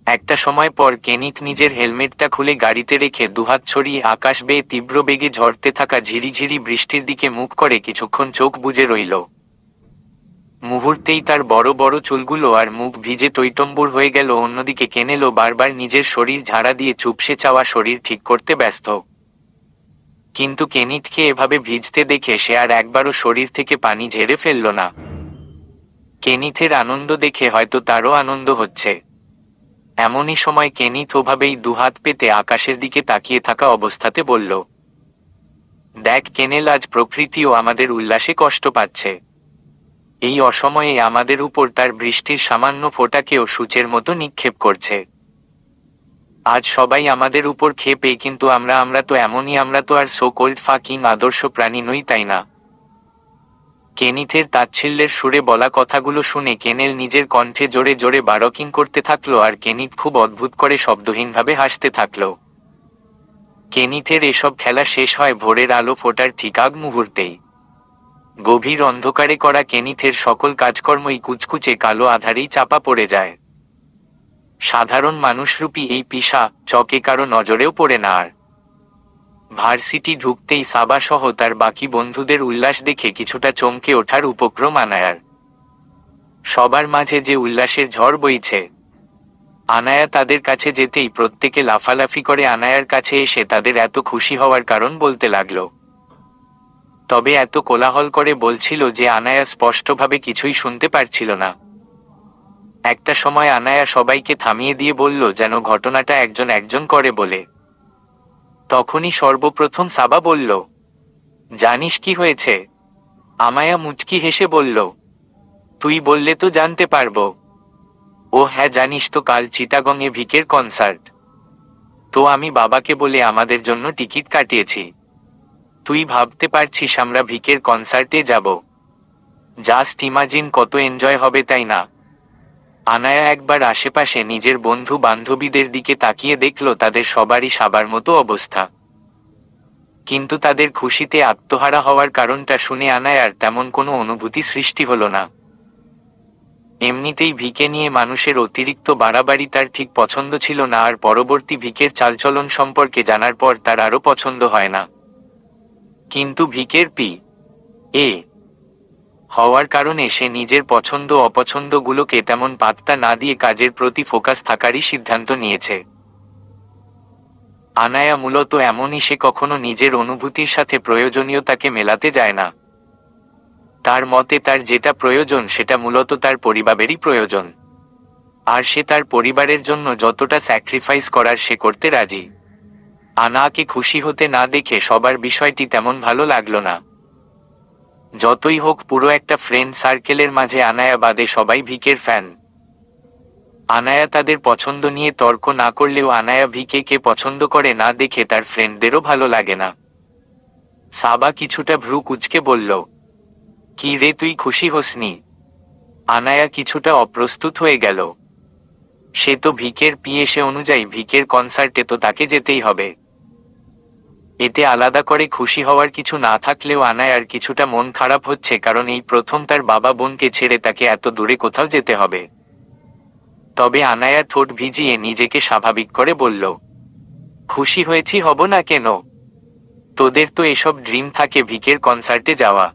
একটা সময় পর কেনিথ নিজের হেলমেটটা খুলে গাড়িতে রেখে দুহাত ছড়িয়ে আকাশ বেয়ে তীব্র বেগে ঝরতে থাকা ঝিরিঝিরি বৃষ্টির দিকে মুখ করে কিছুক্ষণ চোখ বুজে রইল। মুহূর্তেই তার বড় বড় চুলগুলো আর মুখ ভিজে টইটম্বুর হয়ে গেল। অন্যদিকে কেনেলও বারবার নিজের শরীর ঝাড়া দিয়ে চুপসে চাওয়া শরীর ঠিক করতে ব্যস্ত। কিন্তু কেনিথকে এভাবে ভিজতে দেখে সে আর একবারও শরীর থেকে পানি ঝেড়ে ফেলল না। কেনিথের আনন্দ দেখে হয়তো তারও আনন্দ হচ্ছে। এমনই সময় কেনিথ ওভাবেই দুহাত পেতে আকাশের দিকে তাকিয়ে থাকা অবস্থাতে বলল, দেখ কেনেল, আজ প্রকৃতিও আমাদের উল্লাসে কষ্ট পাচ্ছে। এই অসময়ে আমাদের উপর তার বৃষ্টির সামান্য ফোঁটাকেও সূচের মতো নিক্ষেপ করছে। আজ সবাই আমাদের উপর ক্ষেপে, কিন্তু আমরা তো এমনই, আমরা তো আর সো কোল্ড ফাকিং আদর্শ প্রাণী নই, তাই না? কেনিথের তাচ্ছিল্যের সুরে বলা কথাগুলো শুনে কেনেল নিজের কণ্ঠে জোরে জোরে বারকিং করতে থাকলো, আর কেনিথ খুব অদ্ভুত করে শব্দহীনভাবে হাসতে থাকলো। কেনিথের এসব খেলা শেষ হয় ভোরের আলো ফোটার ঠিক আগ মুহূর্তেই। গভীর অন্ধকারে করা কেনিথের সকল কাজকর্মই কুচকুচে কালো আধারেই চাপা পড়ে যায়। সাধারণ মানুষরূপী এই পিসা চকে কারো নজরেও পড়ে না। আর ভার্সিটি ঢুকতেই সাবা সহ তার বাকি বন্ধুদের উল্লাস দেখে কিছুটা চমকে ওঠার উপক্রম আনায়ার। সবার মাঝে যে উল্লাসের ঝড় বইছে। আনায়া তাদের কাছে যেতেই প্রত্যেকে লাফালাফি করে আনায়ার কাছে এসে তাদের এত খুশি হওয়ার কারণ বলতে লাগলো। তবে এত কোলাহল করে বলছিল যে আনায়া স্পষ্টভাবে কিছুই শুনতে পারছিল না। একটা সময় আনায়া সবাইকে থামিয়ে দিয়ে বলল যেন ঘটনাটা একজন একজন করে বলে। তখনই সর্বপ্রথম সাবা বলল, জানিস কি হয়েছে? আমায়া মুচকি হেসে বলল, তুই বললে তো জানতে পারবো। ও হ্যাঁ, জানিস তো কাল চিটাগংয়ে ভিকের কনসার্ট। তো আমি বাবাকে বলে আমাদের জন্য টিকিট কাটিয়েছি। তুই ভাবতে পারছিস আমরা ভিকের কনসার্টে যাব? জাস্ট ইমাজিন কত এনজয় হবে, তাই না? আনায়া একবার আশেপাশে নিজের বন্ধু বান্ধবীদের দিকে তাকিয়ে দেখল তাদের সবারই সাবার মতো অবস্থা। কিন্তু তাদের খুশিতে আত্মহারা হওয়ার কারণটা শুনে আনায়ার তেমন কোনো অনুভূতি সৃষ্টি হলো না। এমনিতেই ভিকে নিয়ে মানুষের অতিরিক্ত বাড়াবাড়ি তার ঠিক পছন্দ ছিল না, আর পরবর্তী ভিকের চালচলন সম্পর্কে জানার পর তার আরও পছন্দ হয় না। কিন্তু ভিকের এ হওয়ার কারণে সে নিজের পছন্দ অপছন্দগুলোকে তেমন পাত্তা না দিয়ে কাজের প্রতি ফোকাস থাকারই সিদ্ধান্ত নিয়েছে। আনায়া মূলত এমনই, সে কখনো নিজের অনুভূতির সাথে প্রয়োজনীয়তাকে মেলাতে যায় না। তার মতে তার যেটা প্রয়োজন সেটা মূলত তার পরিবারেরই প্রয়োজন, আর সে তার পরিবারের জন্য যতটা স্যাক্রিফাইস করার সে করতে রাজি। আনাকে খুশি হতে না দেখে সবার বিষয়টি তেমন ভালো লাগলো না। যতই হোক, পুরো একটা ফ্রেন্ড সার্কেলের মাঝে আনায়া বাদে সবাই ভিকের ফ্যান। আনায়া তাদের পছন্দ নিয়ে তর্ক না করলেও আনায়া ভিকে পছন্দ করে না দেখে তার ফ্রেন্ডদেরও ভালো লাগে না। সাবা কিছুটা ভ্রু কুঁচকে বলল, কি রে, তুই খুশি হোসনি? আনায়া কিছুটা অপ্রস্তুত হয়ে গেল। সে তো ভিকের সে অনুযায়ী ভিকের কনসার্টে তো তাকে যেতেই হবে। এতে আলাদা করে খুশি হওয়ার কিছু না থাকলেও আনায়ার কিছুটা মন খারাপ হচ্ছে, কারণ এই প্রথম তার বাবা বোনকে ছেড়ে তাকে এত দূরে কোথাও যেতে হবে। তবে আনায়া ঠোঁট ভিজিয়ে নিজেকে স্বাভাবিক করে বলল, খুশি হয়েছি হব না কেন? তোদের তো এসব ড্রিম থাকে ভিকের কনসার্টে যাওয়া।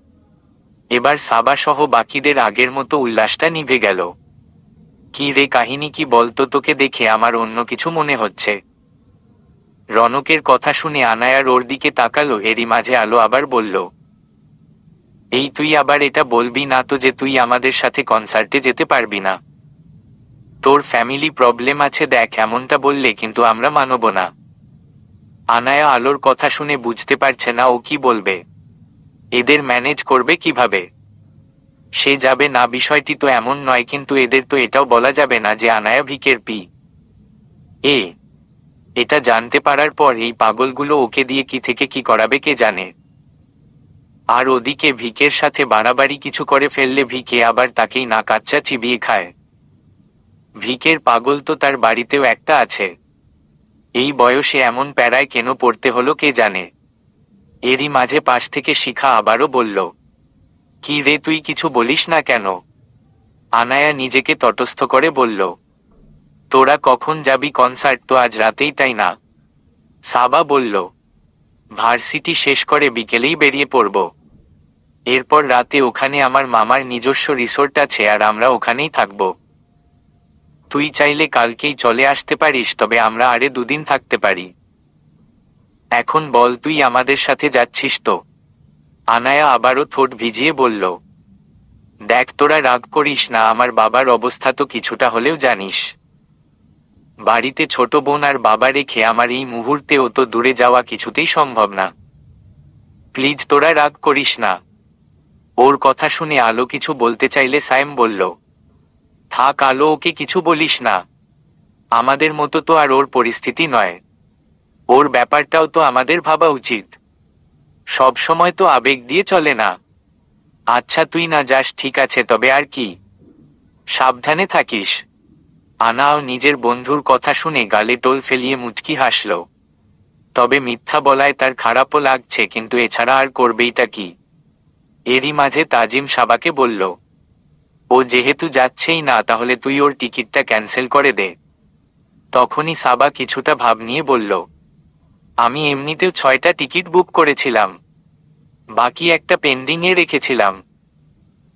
এবার সাবা সহ বাকিদের আগের মতো উল্লাসটা নিভে গেল। কি রে, কাহিনী কি বলতো? তোকে দেখে আমার অন্য কিছু মনে হচ্ছে। রনকের কথা শুনে আনায়ার ওর দিকে তাকালো। এরই মাঝে আলো আবার বলল, এই তুই আবার এটা বলবি না তো যে তুই আমাদের সাথে কনসার্টে যেতে পারবি না? তোর ফ্যামিলি প্রবলেম আছে দেখ, এমনটা বললে কিন্তু আমরা মানব না। আনায়া আলোর কথা শুনে বুঝতে পারছে না ও কি বলবে। এদের ম্যানেজ করবে কিভাবে? সে যাবে না বিষয়টি তো এমন নয়, কিন্তু এদের তো এটাও বলা যাবে না যে আনায়া ভিকের এটা জানতে পারার পর এই পাগলগুলো ওকে দিয়ে কি থেকে কি করাবে কে জানে। আর ওদিকে ভিকের সাথে বাড়াবাড়ি কিছু করে ফেললে ভিকে আবার তাকেই না কাচ্চা চিবিয়ে খায়। ভিকের পাগল তো তার বাড়িতেও একটা আছে। এই বয়সে এমন প্যারায় কেন পড়তে হলো কে জানে। এরই মাঝে পাশ থেকে শিখা আবারও বলল, কি রে, তুই কিছু বলিস না কেন? আনায়া নিজেকে তটস্থ করে বলল, তোরা কখন যাবি কনসার্ট? তো আজ রাতেই, তাই না? সাবা বলল, ভার্সিটি শেষ করে বিকেলেই বেরিয়ে পড়ব। এরপর রাতে ওখানে আমার মামার নিজস্ব রিসোর্ট আছে আর আমরা ওখানেই থাকব। তুই চাইলে কালকেই চলে আসতে পারিস, তবে আমরা আরে 2 দিন থাকতে পারি। এখন বল, তুই আমাদের সাথে যাচ্ছিস তো? আনায়া আবারও ঠোঁট ভিজিয়ে বলল, দেখ তোরা রাগ করিস না, আমার বাবার অবস্থা তো কিছুটা হলেও জানিস। বাড়িতে ছোট বোন আর বাবা রেখে আমার এই মুহূর্তে অত দূরে যাওয়া কিছুতেই সম্ভব না। প্লিজ তোরা রাগ করিস না। ওর কথা শুনে আলো কিছু বলতে চাইলে সায়েম বলল, থাক আলো, ওকে কিছু বলিস না। আমাদের মতো তো আর ওর পরিস্থিতি নয়। ওর ব্যাপারটাও তো আমাদের ভাবা উচিত। সব সময় তো আবেগ দিয়ে চলে না। আচ্ছা তুই না যাস ঠিক আছে, তবে আর কি, সাবধানে থাকিস। আনাও নিজের বন্ধুর কথা শুনে গালে টোল ফেলিয়ে মুচকি হাসল। তবে মিথ্যা বলায় তার খারাপও লাগছে, কিন্তু এছাড়া আর করবেইটা কি। এরই মাঝে তাজিম সাবাকে বলল, ও যেহেতু যাচ্ছেই না তাহলে তুই ওর টিকিটটা ক্যান্সেল করে দে। তখনই সাবা কিছুটা ভাব নিয়ে বলল, আমি এমনিতেও 6টা টিকিট বুক করেছিলাম, বাকি একটা পেন্ডিংয়ে রেখেছিলাম।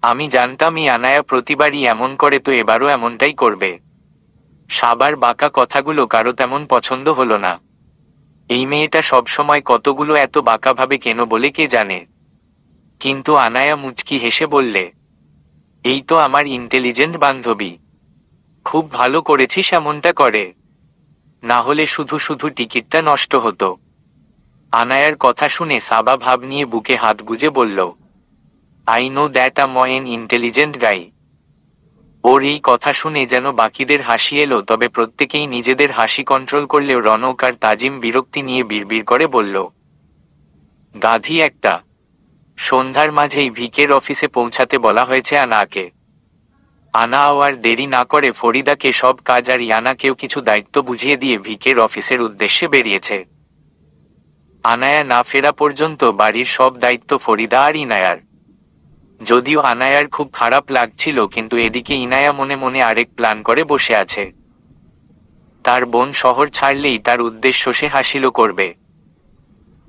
আমি জানতাম আনায়া প্রতিবারই এমন করে, তো এবারও এমনটাই করবে। সাবার বাঁকা কথাগুলো কারো তেমন পছন্দ হলো না। এই মেয়েটা সবসময় কতগুলো এত বাঁকাভাবে কেন বলে কে জানে। কিন্তু আনায়া মুচকি হেসে বললে, এই তো আমার ইন্টেলিজেন্ট বান্ধবী, খুব ভালো করেছিস এমনটা করে, না হলে শুধু শুধু টিকিটটা নষ্ট হতো। আনায়ার কথা শুনে সাবা ভাব নিয়ে বুকে হাত গুজে বলল, I know that I'm an intelligent guy. ওর এই কথা শুনে যেন বাকিদের হাসি এলো, তবে প্রত্যেকেই নিজেদের হাসি কন্ট্রোল করলেও রনক আর তাজিম বিরক্তি নিয়ে বিড়বিড় করে বলল, গাধি একটা। সন্ধ্যার মাঝেই ভিকের অফিসে পৌঁছাতে বলা হয়েছে আনাকে। আনাও আর দেরি না করে ফরিদাকে সব কাজ আর ইয়ানাকেও কিছু দায়িত্ব বুঝিয়ে দিয়ে ভিকের অফিসের উদ্দেশ্যে বেরিয়েছে। আনায়া না ফেরা পর্যন্ত বাড়ির সব দায়িত্ব ফরিদা আর ইনায়ার। যদিও আনায়ার খুব খারাপ লাগছিল, কিন্তু এদিকে ইনায়া মনে মনে আরেক প্ল্যান করে বসে আছে। তার বোন শহর ছাড়লেই তার উদ্দেশ্য সে হাসিল করবে।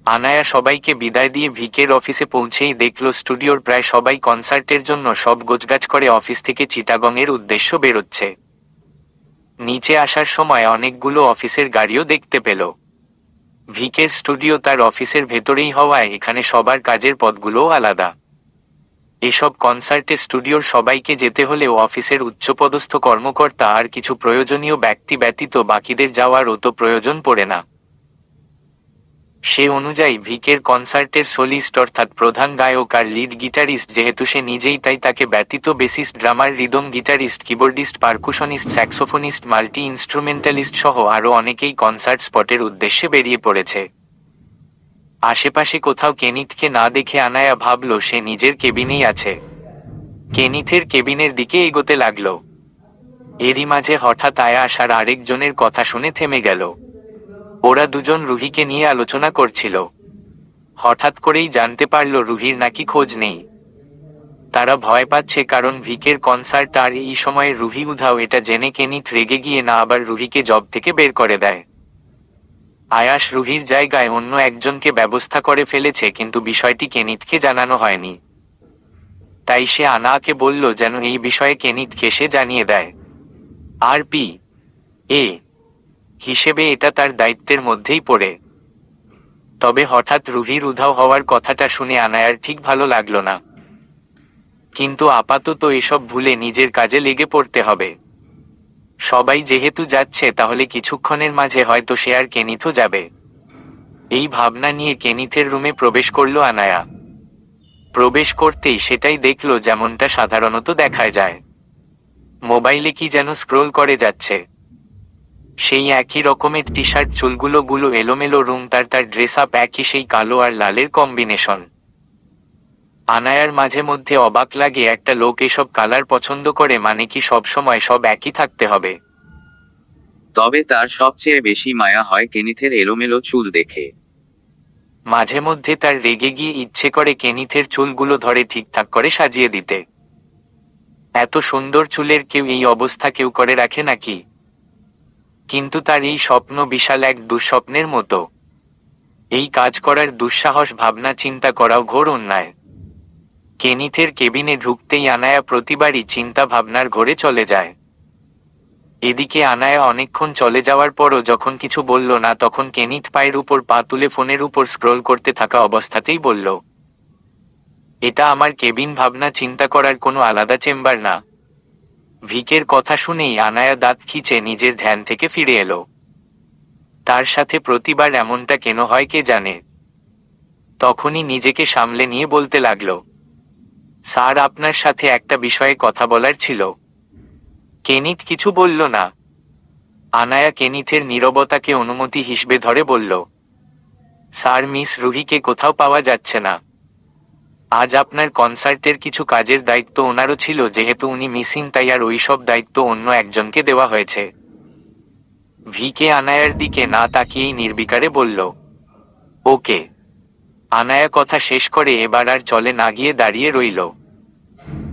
আনায়া সবাইকে বিদায় দিয়ে ভিকের অফিসে পৌঁছেই দেখল স্টুডিওর প্রায় সবাই কনসার্টের জন্য সব গোছগাছ করে অফিস থেকে চিটাগংয়ের উদ্দেশ্য বেরোচ্ছে। নিচে আসার সময় অনেকগুলো অফিসের গাড়িও দেখতে পেল। ভিকের স্টুডিও তার অফিসের ভেতরেই হওয়ায় এখানে সবার কাজের পদগুলোও আলাদা। এসব কনসার্টে স্টুডিওর সবাইকে যেতে হলেও অফিসের উচ্চপদস্থ কর্মকর্তা আর কিছু প্রয়োজনীয় ব্যক্তি ব্যতীত বাকিদের যাওয়ার অত প্রয়োজন পড়ে না। সে অনুযায়ী ভিকের কনসার্টের সোলিস্ট অর্থাৎ প্রধান গায়ক আর লিড গিটারিস্ট যেহেতু সে নিজেই, তাই তাকে ব্যতীত বেসিস্ট, ড্রামার, rhythm guitarist, keyboardist, পারকুশনিস্ট, saxophonist, multi ইনস্ট্রুমেন্টালিস্ট সহ আরও অনেকেই কনসার্ট স্পটের উদ্দেশ্যে বেরিয়ে পড়েছে। আশেপাশে কোথাও কেনিথকে না দেখে আনায়া ভাবল সে নিজের কেবিনেই আছে। কেনিথের কেবিনের দিকে এগোতে লাগল। এরই মাঝে হঠাৎ আয়াস আর আরেকজনের কথা শুনে থেমে গেল। ওরা দুজন রুহিকে নিয়ে আলোচনা করছিল। হঠাৎ করেই জানতে পারল রুহির নাকি খোঁজ নেই। তারা ভয় পাচ্ছে কারণ ভিকের কনসার্ট আর এই সময়ে রুহি উধাও। এটা জেনে কেনিথ রেগে গিয়ে না আবার রুহিকে জব থেকে বের করে দেয়। আয়াস রুহির জায়গায় অন্য একজনকে ব্যবস্থা করে ফেলেছে, কিন্তু বিষয়টি কেনিথকে জানানো হয়নি। তাই সে আনাকে বলল যেন এই বিষয়ে কেনিথকে সে জানিয়ে দেয়। আর পি এ হিসেবে এটা তার দায়িত্বের মধ্যেই পড়ে। তবে হঠাৎ রুহির উধাও হওয়ার কথাটা শুনে আনায়ার ঠিক ভালো লাগলো না। কিন্তু আপাতত এসব ভুলে নিজের কাজে লেগে পড়তে হবে। সবাই যেহেতু যাচ্ছে তাহলে কিছুক্ষণের মাঝে হয়তো সে আর কেনিথও যাবে। এই ভাবনা নিয়ে কেনিথের রুমে প্রবেশ করল আনায়া। প্রবেশ করতেই সেটাই দেখল যেমনটা সাধারণত দেখায় যায়। মোবাইলে কি যেন স্ক্রোল করে যাচ্ছে। সেই একই রকমের টি শার্ট, চুলগুলো এলোমেলো, রুম তার ড্রেস আপ একই, সেই কালো আর লালের কম্বিনেশন। আনায়ার মাঝে মধ্যে অবাক লাগে একটা লোক এসব কালার পছন্দ করে, মানে কি সবসময় সব একই থাকতে হবে? তবে তার সবচেয়ে বেশি মায়া হয় কেনিথের এলোমেলো চুল দেখে। মাঝে মধ্যে তার রেগে গিয়ে ইচ্ছে করে কেনিথের চুলগুলো ধরে ঠিকঠাক করে সাজিয়ে দিতে। এত সুন্দর চুলের কেউ এই অবস্থা কেউ করে রাখে নাকি? কিন্তু তার এই স্বপ্ন বিশাল এক দুঃস্বপ্নের মতো। এই কাজ করার দুঃসাহস, ভাবনা চিন্তা করাও ঘোর অন্যায়। কেনিথের কেবিনে ঢুকতেই আনায়া প্রতিবারই চিন্তা ভাবনার ঘোরে চলে যায়। এদিকে আনায়া অনেকক্ষণ চলে যাওয়ার পরও যখন কিছু বলল না, তখন কেনিথ পায়ের উপর পা তুলে ফোনের উপর স্ক্রোল করতে থাকা অবস্থাতেই বলল, এটা আমার কেবিন, ভাবনা চিন্তা করার কোনো আলাদা চেম্বার না। ভিকের কথা শুনেই আনায়া দাঁত খিঁচে নিজের ধ্যান থেকে ফিরে এলো। তার সাথে প্রতিবার এমনটা কেন হয় কে জানে। তখনই নিজেকে সামলে নিয়ে বলতে লাগলো, স্যার, আপনার সাথে একটা বিষয়ে কথা বলার ছিল। কেনিথ কিছু বলল না। আনায়া কেনিথের নীরবতাকে অনুমতি হিসেবে ধরে বলল, স্যার, মিস রুহিকে কোথাও পাওয়া যাচ্ছে না। আজ আপনার কনসার্টের কিছু কাজের দায়িত্ব ওনারও ছিল, যেহেতু উনি মিসিং তাই আর ওই সব দায়িত্ব অন্য একজনকে দেওয়া হয়েছে। ভিকে আনায়ার দিকে না তাকিয়েই নির্বিকারে বলল, ওকে। আনায়া কথা শেষ করে এবার আর চলে না গিয়ে দাঁড়িয়ে রইল।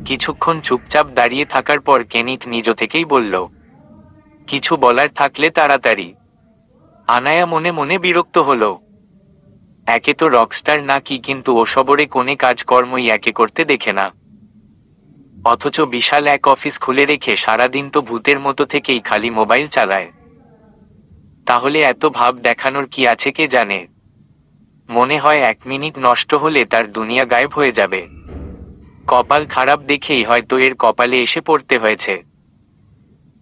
কিছুক্ষণ চুপচাপ দাঁড়িয়ে থাকার পর কেনিথ নিজ থেকেই বলল, কিছু বলার থাকলে তাড়াতাড়ি। আনায়া মনে মনে বিরক্ত হলো। একে তো রকস্টার নাকি, কিন্তু ওসবরে কোনে কাজকর্মই একে করতে দেখে না। অথচ বিশাল এক অফিস খুলে রেখে সারাদিন তো ভূতের মতো থেকেই খালি মোবাইল চালায়। তাহলে এত ভাব দেখানোর কি আছে কে জানে। মনে হয় 1 মিনিট নষ্ট হলে তার দুনিয়া গায়েব হয়ে যাবে। কপাল খারাপ দেখেই হয়তো এর কপালে এসে পড়তে হয়েছে।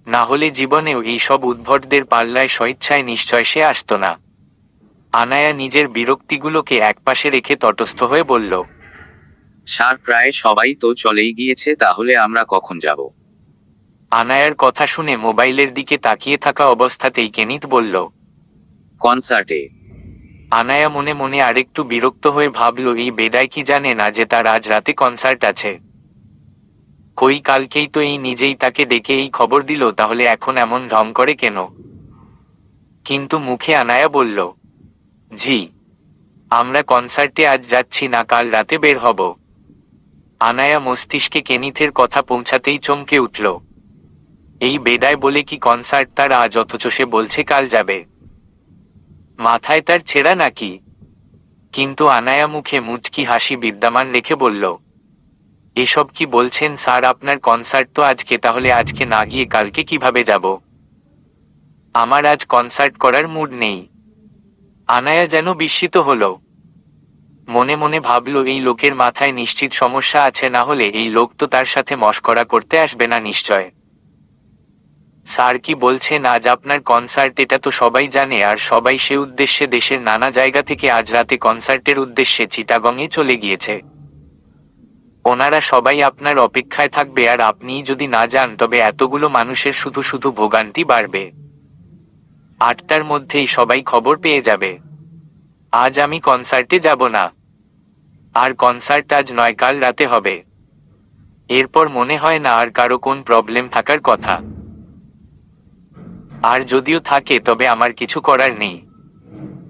না হলে জীবনেও এই সব উদ্ভটদের পাল্লায় স্বেচ্ছায় নিশ্চয় সে আসত না। আনায়া নিজের বিরক্তিগুলোকে একপাশে রেখে তটস্থ হয়ে বলল, স্যার, প্রায় সবাই তো চলেই গিয়েছে, তাহলে আমরা কখন যাব? আনায়ার কথা শুনে মোবাইলের দিকে তাকিয়ে থাকা অবস্থাতেই কেনিত বলল, কনসার্টে। আনায়া মনে মনে আরেকটু বিরক্ত হয়ে ভাবল, এই বেডাই কি জানে না যে তার আজ রাতে কনসার্ট আছে? কই কালকেই তো এই নিজেই তাকে ডেকে এই খবর দিল, তাহলে এখন এমন ঢং করে কেন? কিন্তু মুখে আনায়া বলল, জি, আমরা কনসার্টে আজ যাচ্ছি না, কাল রাতে বের হব। আনায়া মস্তিষ্কে কেনিথের কথা পৌঁছাতেই চমকে উঠল। এই বেডায় বলে কি কনসার্ট তার আজ, অথচ সে বলছে কাল যাবে? মাথায় তার ছেঁড়া নাকি? কিন্তু আনায়া মুখে মুচকি হাসি বিদ্যমান রেখে বলল, এসব কি বলছেন স্যার? আপনার কনসার্ট তো আজকে, তাহলে আজকে না গিয়ে কালকে কিভাবে যাব? আমার আজ কনসার্ট করার মুড নেই। আনায়া যেন বিস্মিত হলো। মনে মনে ভাবল, এই লোকের মাথায় নিশ্চিত সমস্যা আছে, না হলে এই লোক তো তার সাথে মশকরা করতে আসবে না নিশ্চয়। স্যার কি বলছেন আজ আপনার কনসার্ট? এটা তো সবাই জানে, আর সবাই সে উদ্দেশ্যে দেশের নানা জায়গা থেকে আজ রাতে কনসার্টের উদ্দেশ্যে চিটাগংয়ে চলে গিয়েছে। ওনারা সবাই আপনার অপেক্ষায় থাকবে, আর আপনিই যদি না যান তবে এতগুলো মানুষের শুধু শুধু ভোগান্তি বাড়বে। 8টার মধ্যেই সবাই খবর পেয়ে যাবে। আজ আমি কনসার্টে যাব না। আর কনসার্ট আজ নয়, কাল রাতে হবে। এরপর মনে হয় না আর কারো কোন প্রবলেম থাকার কথা। আর যদিও থাকে তবে আমার কিছু করার নেই।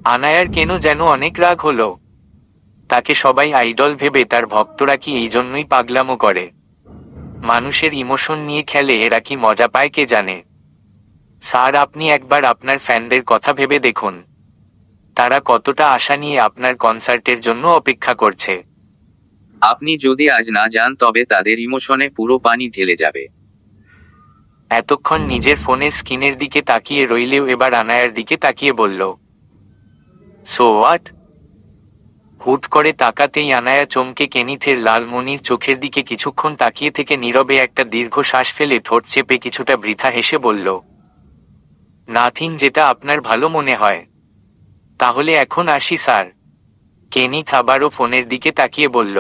আনায়ার কেন যেন অনেক রাগ হলো। তাকে সবাই আইডল ভেবে তার ভক্তরা কি এই জন্যই পাগলামো করে? মানুষের ইমোশন নিয়ে খেলে এরা কি মজা পায় কে জানে। স্যার, আপনি একবার আপনার ফ্যানদের কথা ভেবে দেখুন। তারা কতটা আশা নিয়ে আপনার কনসার্টের জন্য অপেক্ষা করছে। আপনি যদি আজ না যান তবে তাদের ইমোশনে পুরো পানি ঢেলে যাবে। এতক্ষণ নিজের ফোনের স্ক্রিনের দিকে তাকিয়ে রইলেও এবার আনায়ার দিকে তাকিয়ে বলল, সো হোয়াট? হুট করে তাকাতেই আনায়া চমকে কেনিথের লালমণির চোখের দিকে কিছুক্ষণ তাকিয়ে থেকে নীরবে একটা দীর্ঘ শ্বাস ফেলে ঠোঁট চেপে কিছুটা বৃথা হেসে বলল, নাথিং, যেটা আপনার ভালো মনে হয়। তাহলে এখন আসি স্যার। কেনিথ আবারও ফোনের দিকে তাকিয়ে বলল,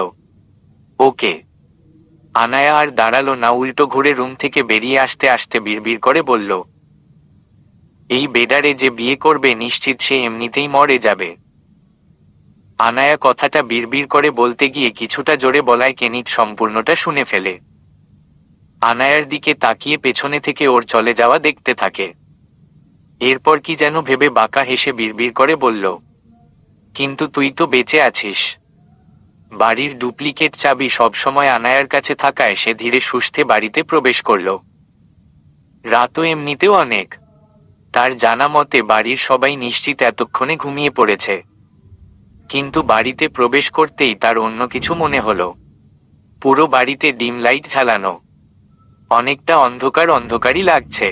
ওকে। আনায়া আর দাঁড়ালো না, উল্টো ঘুরে রুম থেকে বেরিয়ে আসতে আসতে বিড়বিড় করে বলল, এই বেডারে যে বিয়ে করবে নিশ্চিত সে এমনিতেই মরে যাবে। আনায়া কথাটা বিড়বিড় করে বলতে গিয়ে কিছুটা জোরে বলায় কেনিথ সম্পূর্ণটা শুনে ফেলে। আনায়ার দিকে তাকিয়ে পেছনে থেকে ওর চলে যাওয়া দেখতে থাকে। এরপর কি যেন ভেবে বাঁকা হেসে বিড়বিড় করে বলল, কিন্তু তুই তো বেঁচে আছিস। বাড়ির ডুপ্লিকেট চাবি সবসময় আনায়ার কাছে থাকায় সে ধীরে সুস্থে বাড়িতে প্রবেশ করল। রাতও এমনিতেও অনেক। তার জানা মতে বাড়ির সবাই নিশ্চিত এতক্ষণে ঘুমিয়ে পড়েছে। কিন্তু বাড়িতে প্রবেশ করতেই তার অন্য কিছু মনে হলো। পুরো বাড়িতে ডিম লাইট জ্বালানো। অনেকটা অন্ধকার অন্ধকারই লাগছে।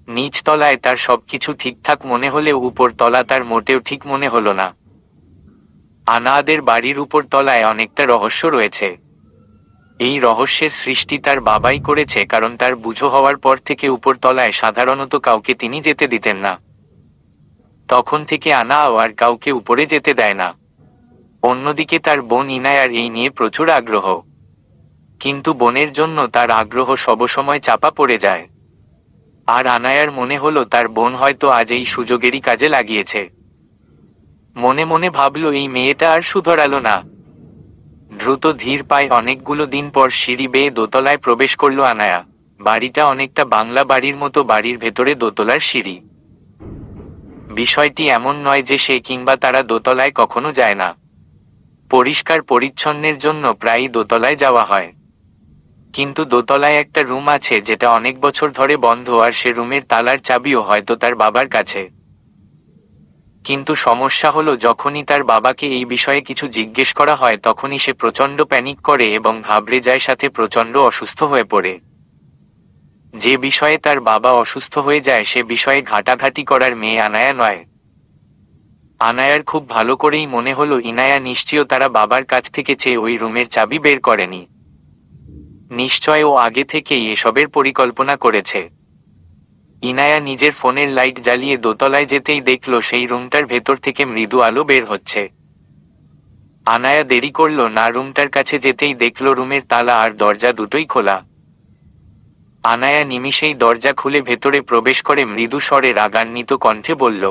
নিচ তলায় তার সবকিছু ঠিকঠাক মনে হলেও উপর তলা তার মোটেও ঠিক মনে হলো না। আনাদের বাড়ির উপর তলায় অনেকটা রহস্য রয়েছে। এই রহস্যের সৃষ্টি তার বাবাই করেছে, কারণ তার বুঝো হওয়ার পর থেকে উপর তলায় সাধারণত কাউকে তিনি যেতে দিতেন না। তখন থেকে আনা আর কাউকে উপরে যেতে দেয় না। অন্যদিকে তার বোন ইনায়ার এই নিয়ে প্রচুর আগ্রহ। কিন্তু বোনের জন্য তার আগ্রহ সবসময় চাপা পড়ে যায়। আর আনায়ার মনে হলো তার বোন হয়তো আজ এই সুযোগেরই কাজে লাগিয়েছে। মনে মনে ভাবল, এই মেয়েটা আর শুধরালো না। দ্রুত ধীর পায়ে অনেকগুলো দিন পর সিঁড়ি বেয়ে দোতলায় প্রবেশ করল আনায়া। বাড়িটা অনেকটা বাংলা বাড়ির মতো, বাড়ির ভেতরে দোতলার সিঁড়ি। বিষয়টি এমন নয় যে সে কিংবা তারা দোতলায় কখনো যায় না। পরিষ্কার পরিচ্ছন্নের জন্য প্রায়ই দোতলায় যাওয়া হয়। কিন্তু দোতলায় একটা রুম আছে যেটা অনেক বছর ধরে বন্ধ, আর সে রুমের তালার চাবিও হয়তো তার বাবার কাছে। কিন্তু সমস্যা হলো, যখনই তার বাবাকে এই বিষয়ে কিছু জিজ্ঞেস করা হয় তখনই সে প্রচণ্ড প্যানিক করে এবং ঘাবড়ে যায়, সাথে প্রচণ্ড অসুস্থ হয়ে পড়ে। যে বিষয়ে তার বাবা অসুস্থ হয়ে যায় সে বিষয়ে ঘাটাঘাটি করার মেয়ে আনায়া নয়। আনায়ার খুব ভালো করেই মনে হলো ইনায়া নিশ্চয়ই তারা বাবার কাছ থেকে চেয়ে ওই রুমের চাবি বের করেনি। নিশ্চয় ও আগে থেকেই এসবের পরিকল্পনা করেছে। ইনায়া নিজের ফোনের লাইট জ্বালিয়ে দোতলায় যেতেই দেখল সেই রুমটার ভেতর থেকে মৃদু আলো বের হচ্ছে। আনায়া দেরি করল না, রুমটার কাছে যেতেই দেখল রুমের তালা আর দরজা দুটোই খোলা। আনায়া নিমিষেই দরজা খুলে ভেতরে প্রবেশ করে মৃদু স্বরে রাগান্বিত কণ্ঠে বলল,